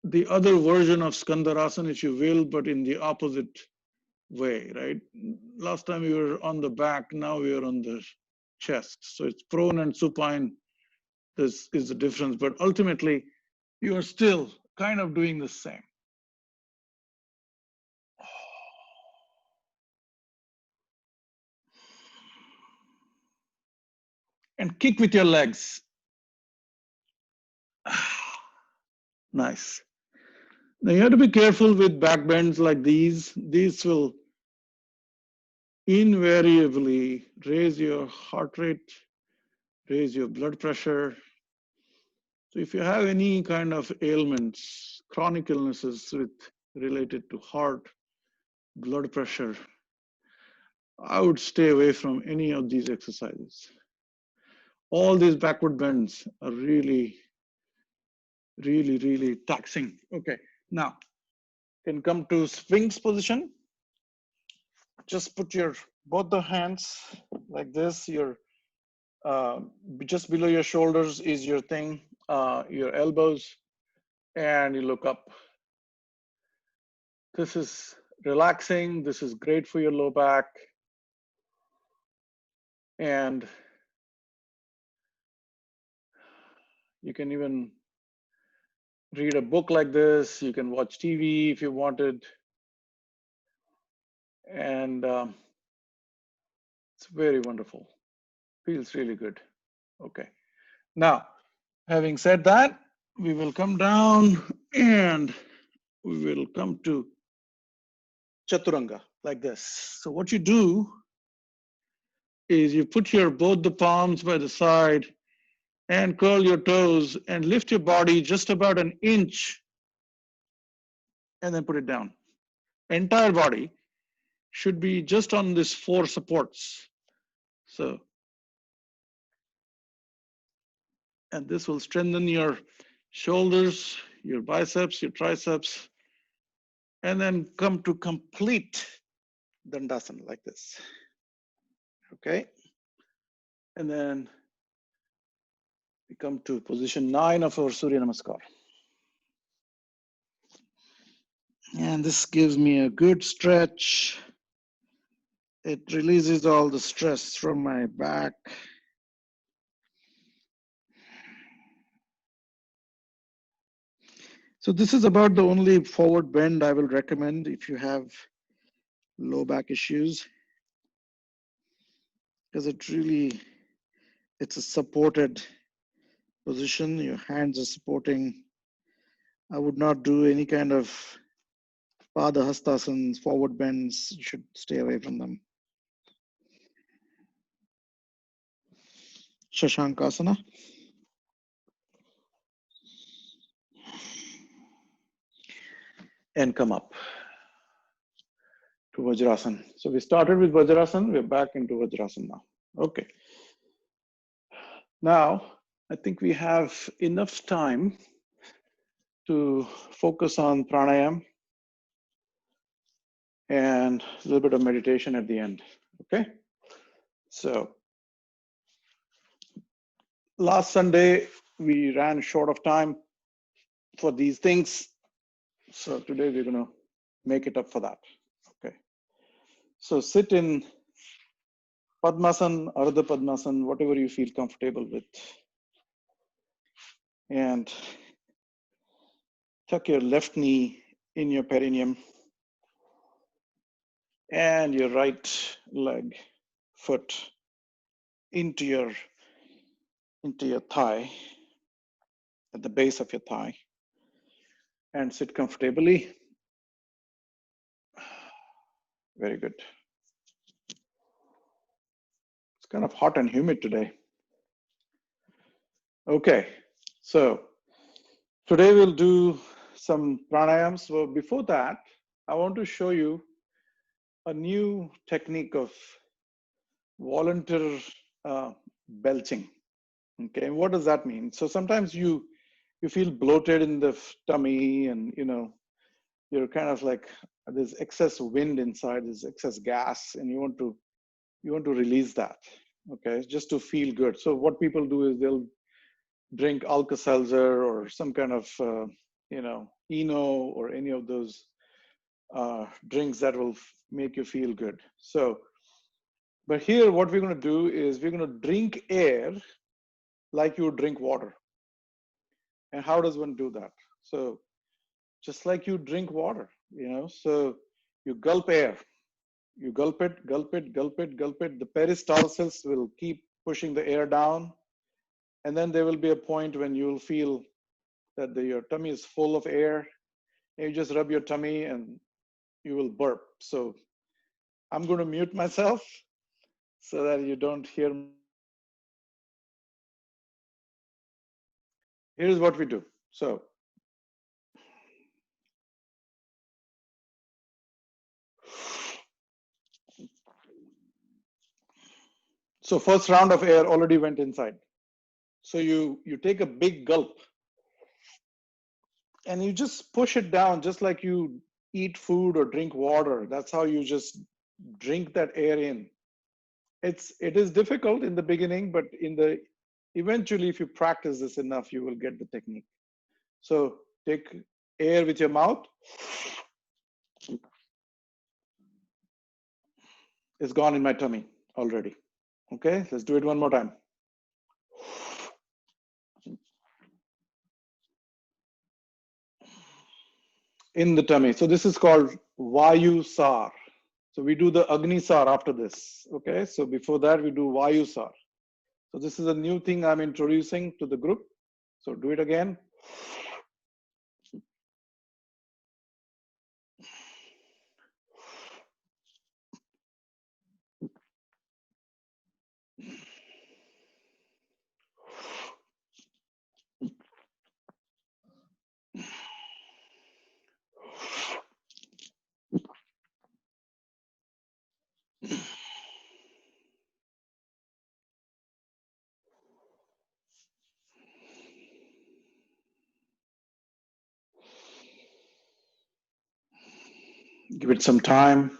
the other version of Skandharasana, if you will, but in the opposite way, right? Last time we were on the back, now we are on the chest. So it's prone and supine. This is the difference, but ultimately, you are still kind of doing the same. And kick with your legs. Nice. Now you have to be careful with back bends like these. These will invariably raise your heart rate, raise your blood pressure. So if you have any kind of ailments, chronic illnesses related to heart, blood pressure, I would stay away from any of these exercises. All these backward bends are really, really, really taxing. Okay, now can come to Sphinx position. Just put your both the hands like this. Your just below your shoulders is your thing, your elbows, and you look up. This is relaxing. This is great for your low back. And you can even read a book like this. You can watch TV if you wanted. And it's very wonderful. Feels really good. Okay. Now, having said that, we will come down and we will come to Chaturanga like this. So what you do is you put your both the palms by the side and curl your toes and lift your body just about an inch and then put it down. Entire body should be just on these four supports. So, and this will strengthen your shoulders, your biceps, your triceps, and then come to complete Dandasana like this. Okay. And then we come to position 9 of our Surya Namaskar. And this gives me a good stretch. It releases all the stress from my back. So this is about the only forward bend I will recommend if you have low back issues, because it's a supported position. Your hands are supporting. I would not do any kind of Pada Hastasans, forward bends. You should stay away from them. Shashankasana. And come up to Vajrasan. So we started with Vajrasan, we're back into Vajrasan now. Okay. Now, I think we have enough time to focus on pranayam and a little bit of meditation at the end. Okay. So last Sunday, we ran short of time for these things. So today we're going to make it up for that. Okay. So sit in Padmasan, Ardha Padmasan, whatever you feel comfortable with. And tuck your left knee in your perineum and your right leg, foot into your thigh, at the base of your thigh, and sit comfortably. Very good. It's kind of hot and humid today. Okay, so today we'll do some pranayams. So before that, I want to show you a new technique of volunteer belching. Okay, what does that mean? So sometimes you feel bloated in the tummy, and you're kind of like there's excess wind inside, there's excess gas, and you want to release that. Okay, just to feel good. So what people do is they'll drink Alka-Seltzer or some kind of Eno or any of those drinks that will make you feel good. So, but here what we're going to do is we're going to drink air like you would drink water. And how does one do that? So just like you drink water, so you gulp air, you gulp it, gulp it, gulp it, gulp it. The peristalsis will keep pushing the air down. And then there will be a point when you'll feel that your tummy is full of air. And you just rub your tummy and you will burp. So I'm going to mute myself so that you don't hear. Here's what we do. So first round of air already went inside. So you take a big gulp and you just push it down, just like you eat food or drink water. That's how you just drink that air in. It is difficult in the beginning, but eventually, if you practice this enough, you will get the technique. So take air with your mouth. It's gone in my tummy already. Okay, let's do it one more time. In the tummy. So this is called vayusara. So we do the agnisara after this. Okay, so before that we do vayusara. So this is a new thing I'm introducing to the group. So do it again. Give it some time.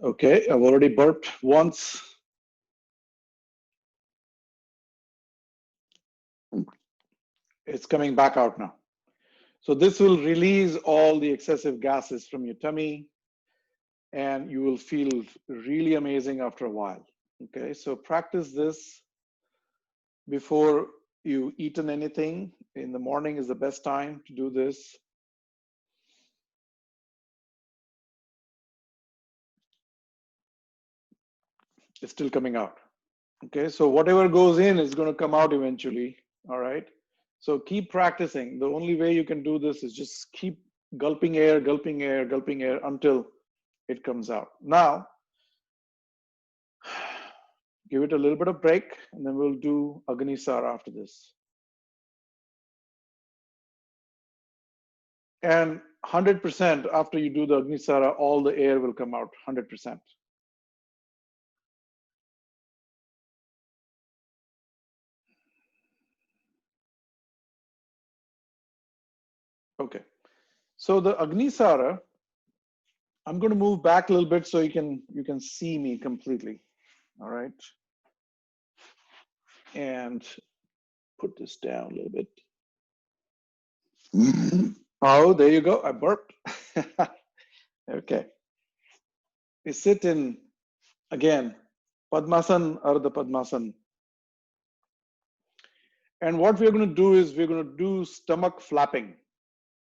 Okay, I've already burped once. It's coming back out now. So this will release all the excessive gases from your tummy, and you will feel really amazing after a while. Okay, so practice this before you eaten anything. In the morning is the best time to do this. It's still coming out. Okay, so whatever goes in is going to come out eventually. All right, so keep practicing. The only way you can do this is just keep gulping air, gulping air, gulping air until it comes out. Now, give it a little bit of break, and then we'll do agnisara after this. And 100% after you do the agnisara, all the air will come out 100%. Okay, so the agnisara, I'm going to move back a little bit so you can see me completely. All right, and put this down a little bit. Oh, there you go. I burped. Okay. We sit in, again, Padmasan, Ardha Padmasan. And what we're going to do is we're going to do stomach flapping.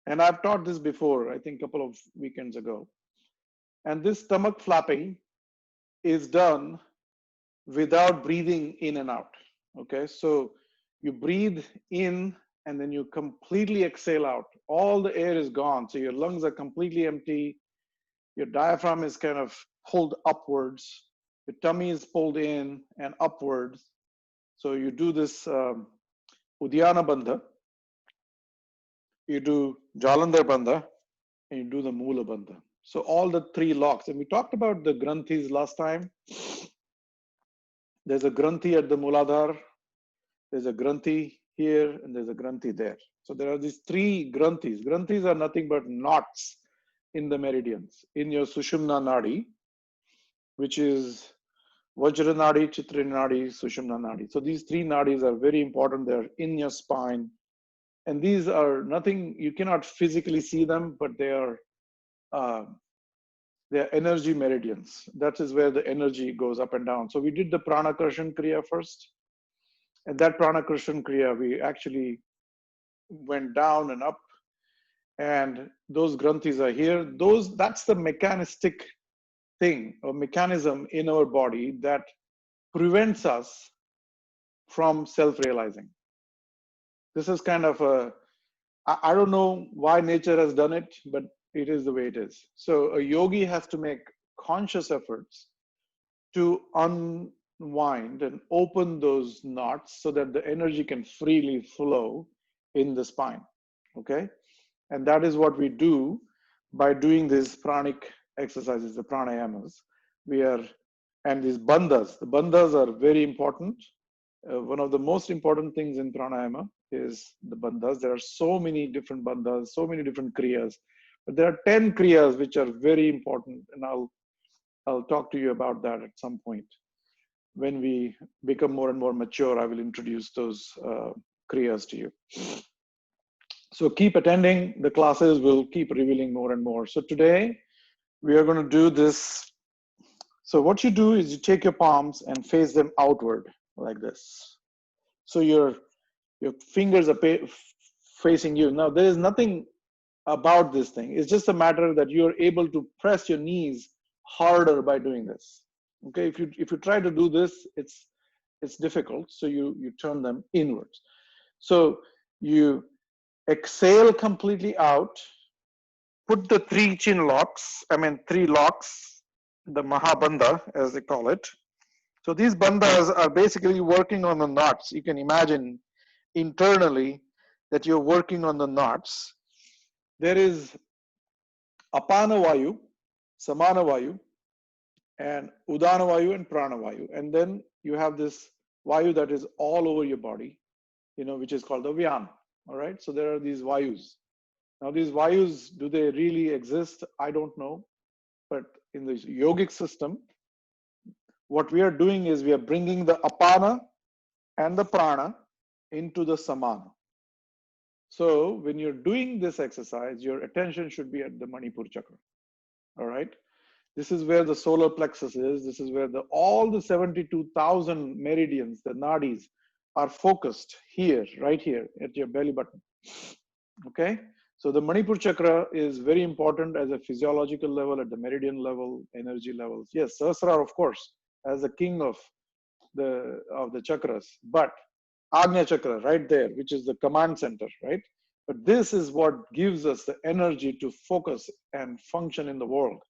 And I've taught this before, I think a couple of weekends ago. And this stomach flapping is done without breathing in and out. Okay, so you breathe in and then you completely exhale out. All the air is gone. So your lungs are completely empty. Your diaphragm is kind of pulled upwards. Your tummy is pulled in and upwards. So you do this Uddiyana Bandha, you do Jalandhar Bandha, and you do the Mula Bandha. So all the three locks. And we talked about the Granthis last time. There's a Granthi at the Muladhar, there's a Granthi here, and there's a Granthi there. So there are these three Granthis. Granthis are nothing but knots in the meridians. In your Sushumna Nadi, which is Vajra Nadi, Chitra Nadi, Sushumna Nadi. So these three nadis are very important. They're in your spine. And these are nothing, you cannot physically see them, but they're energy meridians. That is where the energy goes up and down. So we did the Prana Karshan Kriya first. And that Prana Karshan Kriya, we actually went down and up. And those granthis are here. That's the mechanistic thing or mechanism in our body that prevents us from self-realizing. This is kind of I don't know why nature has done it, but it is the way it is. So a yogi has to make conscious efforts to unwind and open those knots so that the energy can freely flow in the spine. Okay. And that is what we do by doing these pranic exercises, the pranayamas. And these bandhas, the bandhas are very important. One of the most important things in pranayama is the bandhas. There are so many different bandhas, so many different kriyas, but there are 10 kriyas which are very important, and I'll talk to you about that at some point. When we become more and more mature, I will introduce those kriyas to you. So keep attending the classes, we'll keep revealing more and more. So today we are going to do this. So what you do is you take your palms and face them outward like this. So your fingers are facing you. Now there is nothing about this thing. It's just a matter that you're able to press your knees harder by doing this. Okay, if you try to do this, it's difficult. So you turn them inwards. So you exhale completely out, put the three chin locks, three locks, the Mahabandha as they call it. So these bandhas are basically working on the knots. You can imagine internally that you're working on the knots. There is Apana Vayu, Samana Vayu, and Udana Vayu and Prana Vayu. And then you have this Vayu that is all over your body, which is called the Vyam. All right. So there are these Vayus. Now these Vayus, do they really exist? I don't know. But in the yogic system, what we are doing is we are bringing the apana and the prana into the samana. So when you're doing this exercise, your attention should be at the Manipur chakra. All right. This is where the solar plexus is. This is where all the 72,000 meridians, the nadis, are focused here, right here at your belly button. Okay. So the Manipur chakra is very important as a physiological level, at the meridian level, energy levels. Yes, Sahasrara, of course, as the king of the chakras, but Agnya chakra right there, which is the command center, right? But this is what gives us the energy to focus and function in the world.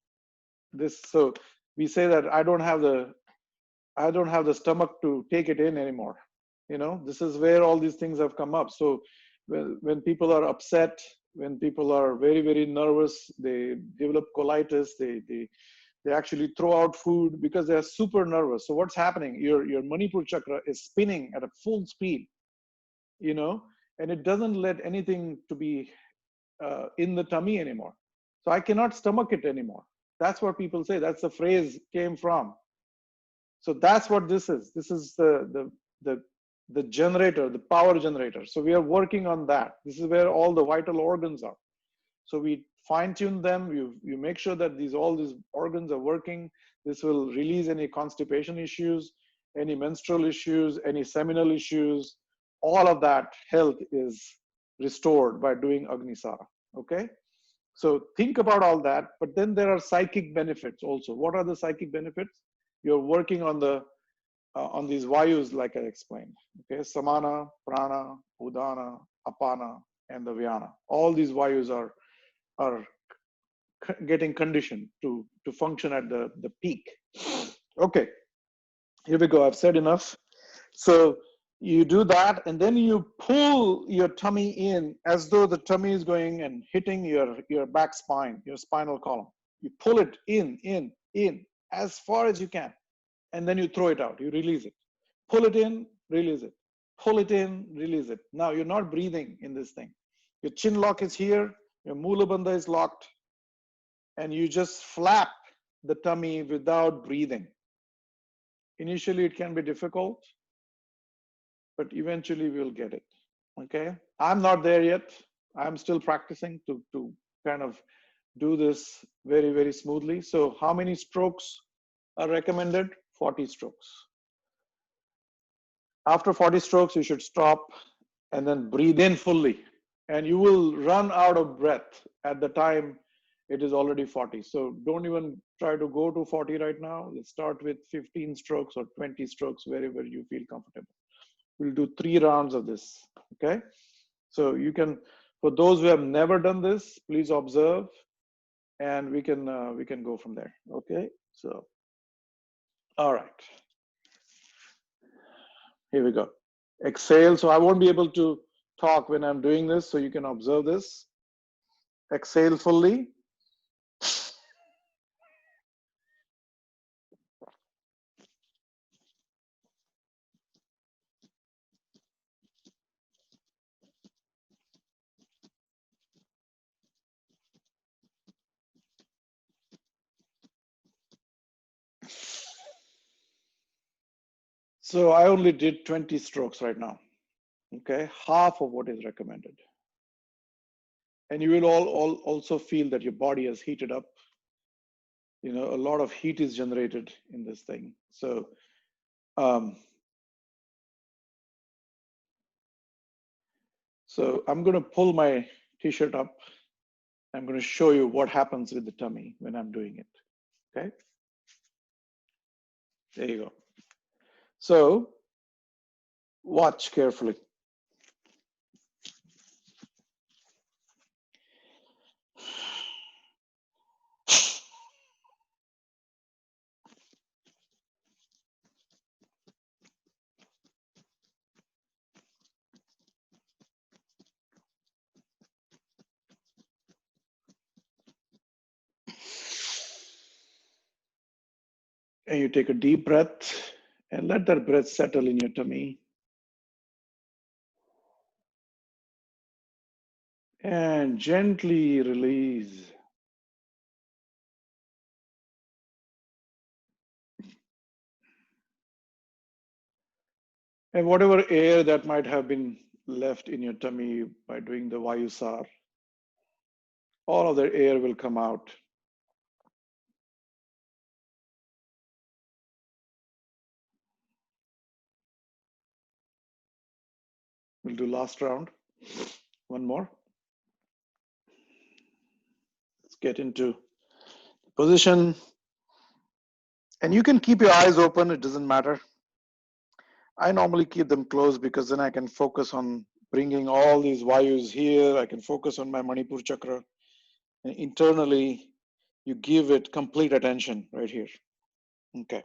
So we say that I don't have the stomach to take it in anymore. This is where all these things have come up. So when people are upset, when people are very, very nervous, they develop colitis, they actually throw out food because they are super nervous. So what's happening? Your Manipur chakra is spinning at a full speed, and it doesn't let anything to be in the tummy anymore. So I cannot stomach it anymore. That's what people say. That's the phrase came from. So that's what this is. This is the generator, the power generator. So we are working on that. This is where all the vital organs are. So we fine tune them. You make sure that all these organs are working. This will release any constipation issues, any menstrual issues, any seminal issues. All of that health is restored by doing agnisara. Okay. So think about all that, but then there are psychic benefits also. What are the psychic benefits? You're working on these vayus, like I explained. Okay, samana, prana, udana, apana, and the vyana. All these vayus are getting conditioned to function at the peak. Okay, here we go. I've said enough. So you do that, and then you pull your tummy in as though the tummy is going and hitting your back spine, your spinal column. You pull it in as far as you can, and then you throw it out. You release it. Pull it in, release it. Pull it in, release it. Now you're not breathing in this thing. Your chin lock is here, your mula bandha is locked, and you just flap the tummy without breathing. Initially, it can be difficult, but eventually we'll get it. Okay, I'm not there yet. I'm still practicing to kind of do this very, very smoothly. So how many strokes are recommended? 40 strokes. After 40 strokes, you should stop and then breathe in fully, and you will run out of breath at the time it is already 40. So don't even try to go to 40 right now. Let's start with 15 strokes or 20 strokes, wherever you feel comfortable. We'll do 3 rounds of this. Okay. So you can, for those who have never done this, please observe, and we can go from there. Okay. So, all right. Here we go. Exhale. So I won't be able to talk when I'm doing this, so you can observe this. Exhale fully. So I only did 20 strokes right now. Okay, half of what is recommended. And you will all also feel that your body has heated up. A lot of heat is generated in this thing. So I'm going to pull my t-shirt up. I'm going to show you what happens with the tummy when I'm doing it. Okay. There you go. So watch carefully. And you take a deep breath and let that breath settle in your tummy. And gently release. And whatever air that might have been left in your tummy by doing the vayusara, all of that air will come out. We'll do last round. One more. Let's get into position. And you can keep your eyes open, it doesn't matter. I normally keep them closed because then I can focus on bringing all these vayus here. I can focus on my Manipur chakra. And internally, you give it complete attention right here. Okay.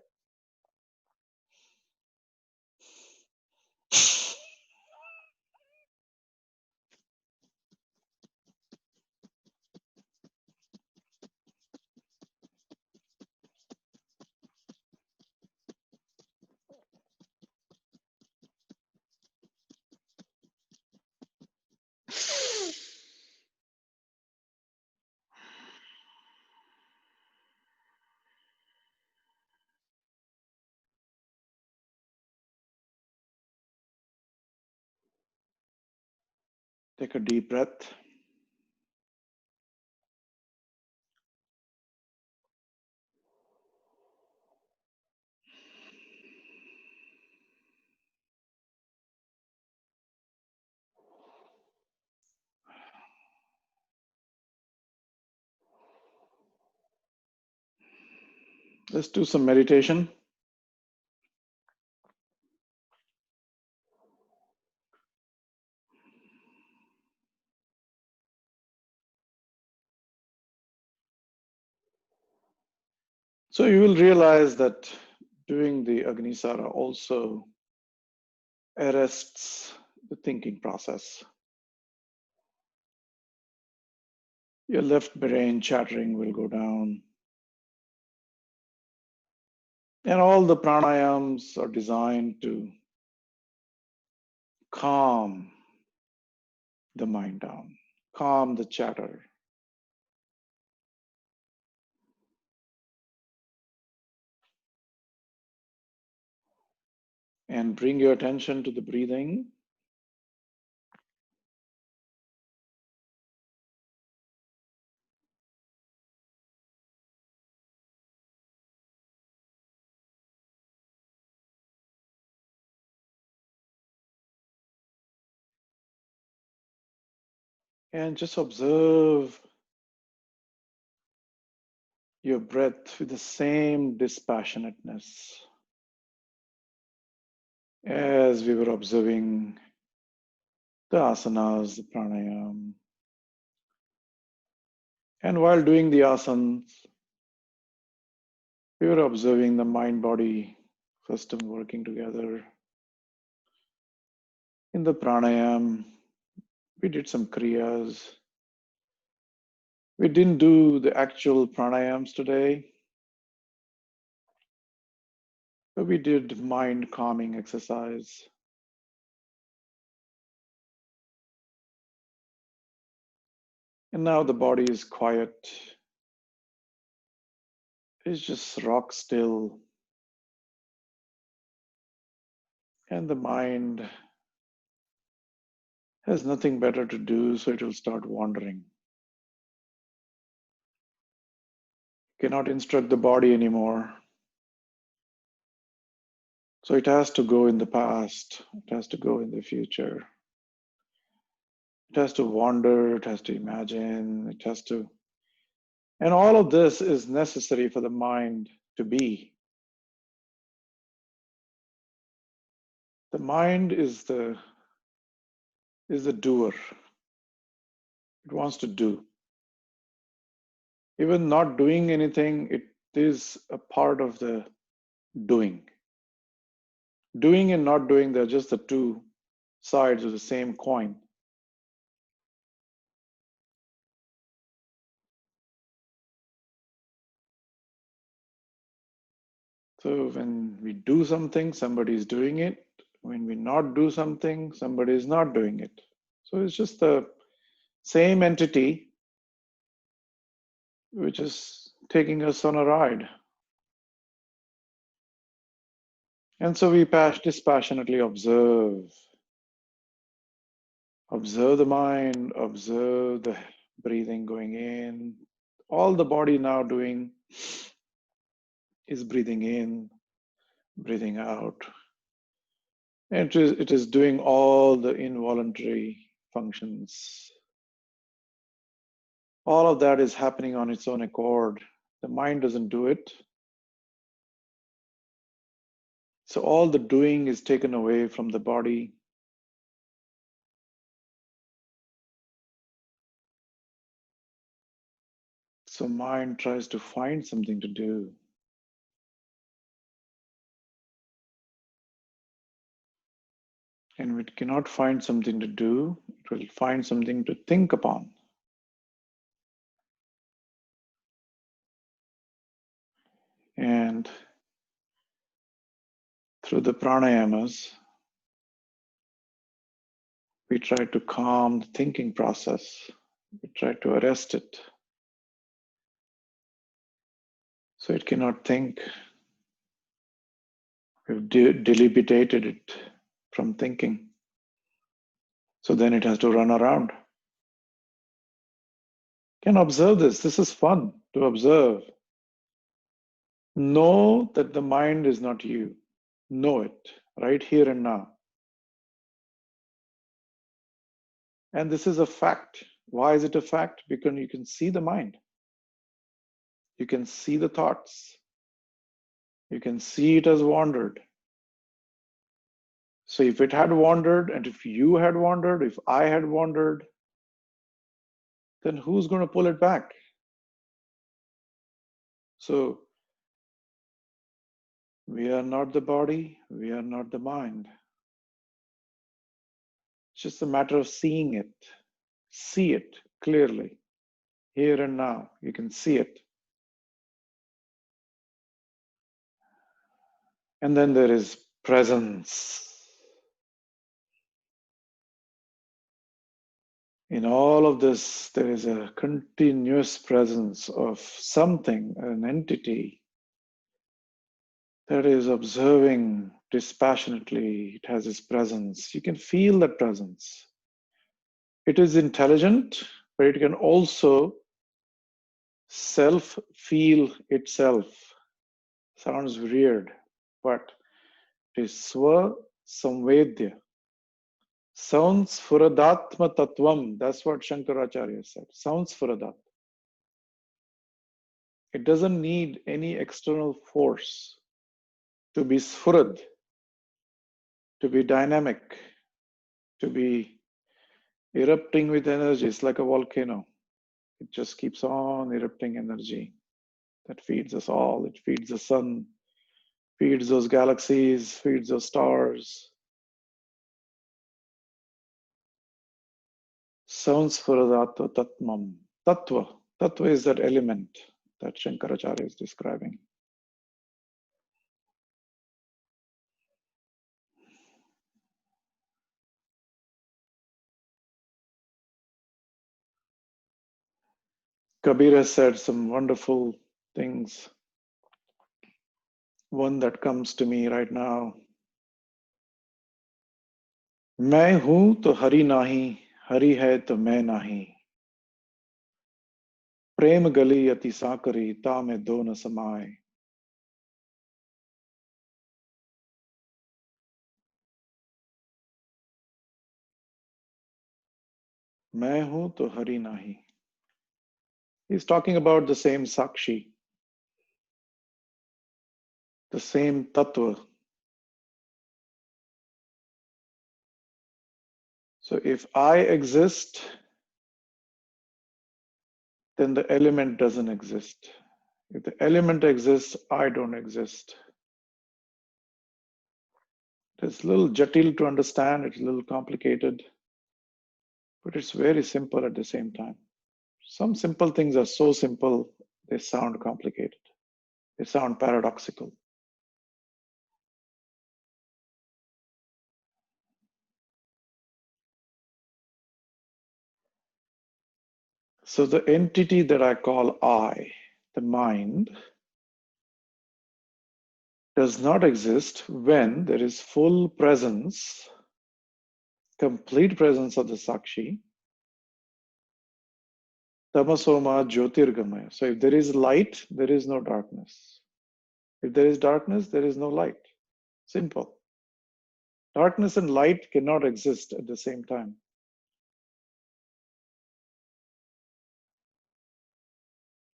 Take a deep breath. Let's do some meditation. So you will realize that doing the agnisara also arrests the thinking process. Your left brain chattering will go down. And all the pranayams are designed to calm the mind down, calm the chatter. And bring your attention to the breathing. And just observe your breath with the same dispassionateness as we were observing the asanas, the pranayam. And while doing the asanas, we were observing the mind-body system working together. In the pranayam, we did some kriyas. We didn't do the actual pranayams today, but we did mind calming exercise. And now the body is quiet. It's just rock still. And the mind has nothing better to do, so it will start wandering. Cannot instruct the body anymore. So it has to go in the past. It has to go in the future. It has to wander. It has to imagine. It has to. And all of this is necessary for the mind to be. The mind is the doer. It wants to do. Even not doing anything, it is a part of the doing. Doing and not doing, they're just the two sides of the same coin. So when we do something, somebody is doing it. When we not do something, somebody is not doing it. So it's just the same entity which is taking us on a ride. And so we dispassionately observe. Observe the mind, observe the breathing going in. All the body now doing is breathing in, breathing out. And it is doing all the involuntary functions. All of that is happening on its own accord. The mind doesn't do it. So all the doing is taken away from the body. So mind tries to find something to do. And if it cannot find something to do, it will find something to think upon. And through the pranayamas, we try to calm the thinking process. We try to arrest it so it cannot think. We've deliberated it from thinking. So then it has to run around. Can observe this. This is fun to observe. Know that the mind is not you. Know it right here and now. And this is a fact. Why is it a fact? Because you can see the mind. You can see the thoughts. You can see it has wandered. So if it had wandered, and if you had wandered, if I had wandered, then who's going to pull it back? So we are not the body, we are not the mind. It's just a matter of seeing it. See it clearly. Here and now, you can see it. And then there is presence. In all of this, there is a continuous presence of something, an entity that is observing dispassionately. It has its presence. You can feel that presence. It is intelligent, but it can also self-feel itself. Sounds weird, but it is swa-samvedya. Sounds Sfuradatma Tattvam. That's what Shankaracharya said. Sounds Sfuradat. It doesn't need any external force to be sfurad, to be dynamic, to be erupting with energy. It's like a volcano. It just keeps on erupting energy that feeds us all. It feeds the sun, feeds those galaxies, feeds those stars. Sounds Sfuradatta Tatmam. Tattva. Tattva is that element that Shankaracharya is describing. Kabir has said some wonderful things. One that comes to me right now. मैं हूं तो हरि नाही, हरि है तो मैं नाही. प्रेम गली अति साकरी, ता में दो न समाए. मैं हूं तो हरि नाही. He's talking about the same Sakshi, the same Tattva. So if I exist, then the element doesn't exist. If the element exists, I don't exist. It's a little jatil to understand, it's a little complicated, but it's very simple at the same time. Some simple things are so simple, they sound complicated. They sound paradoxical. So the entity that I call I, the mind, does not exist when there is full presence, complete presence of the Sakshi, tamasoma jyotirgamaya. So if there is light, there is no darkness. If there is darkness, there is no light. Simple. Darkness and light cannot exist at the same time.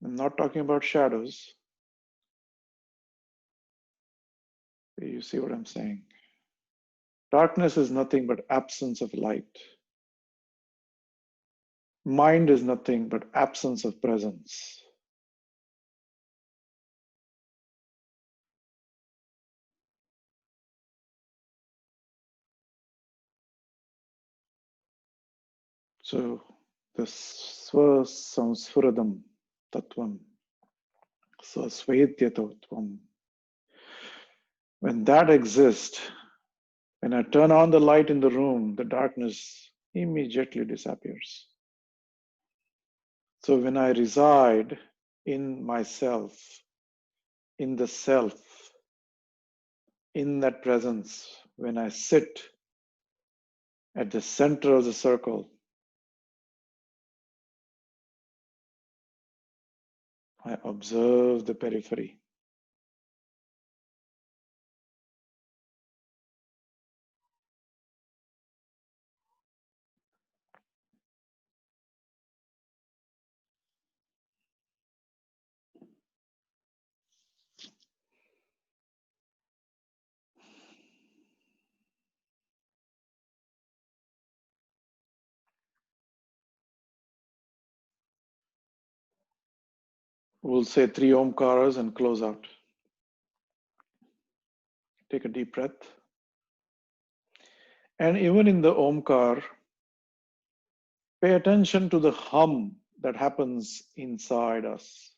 I'm not talking about shadows. You see what I'm saying? Darkness is nothing but absence of light. Mind is nothing but absence of presence. So the swasamsfuradam tattvam, swasvedya tattvam, when that exists, when I turn on the light in the room, the darkness immediately disappears. So when I reside in myself, in the self, in that presence, when I sit at the center of the circle, I observe the periphery. We'll say 3 omkaras and close out. Take a deep breath. And even in the omkar, pay attention to the hum that happens inside us.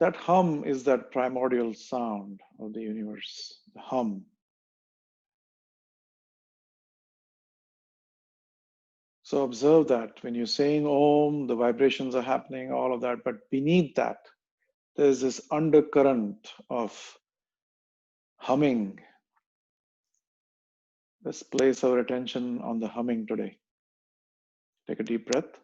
That hum is that primordial sound of the universe, the hum. So observe that when you're saying Om, the vibrations are happening, all of that, but beneath that, there's this undercurrent of humming. Let's place our attention on the humming today. Take a deep breath.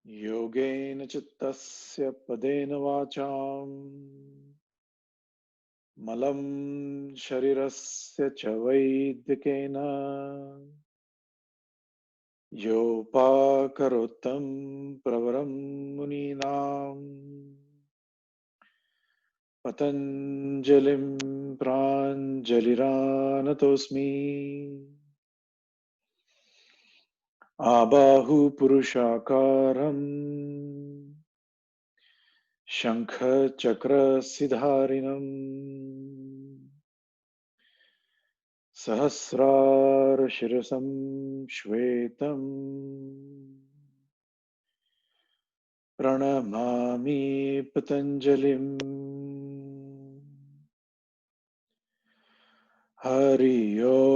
Yogena chittasya padena vacham malam sharirasya cha vaidyakena yopakarotam pravaram muninam patanjalim pranjaliranatosmi abahu purushakaram Shankha Chakra Siddharinam Sahasrar Shirasam Shvetam Pranamami Patanjalim Hari Om.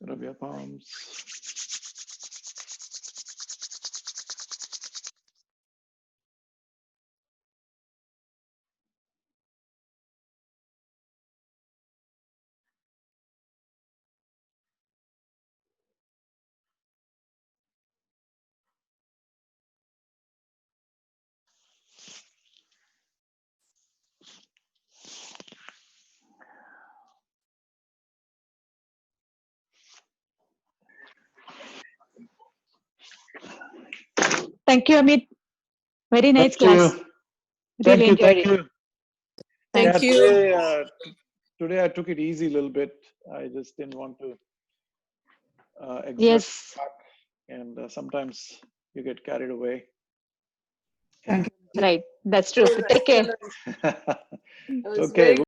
Rub your palms. Thank you, Amit. Very nice Thank class. you. Really enjoyed Thank it. you. Thank Yeah, you. today I took it easy a little bit. I just didn't want to exert Yes, back, and sometimes you get carried away. Thank you. right. That's true. It was Take care. excellent. It was Okay, very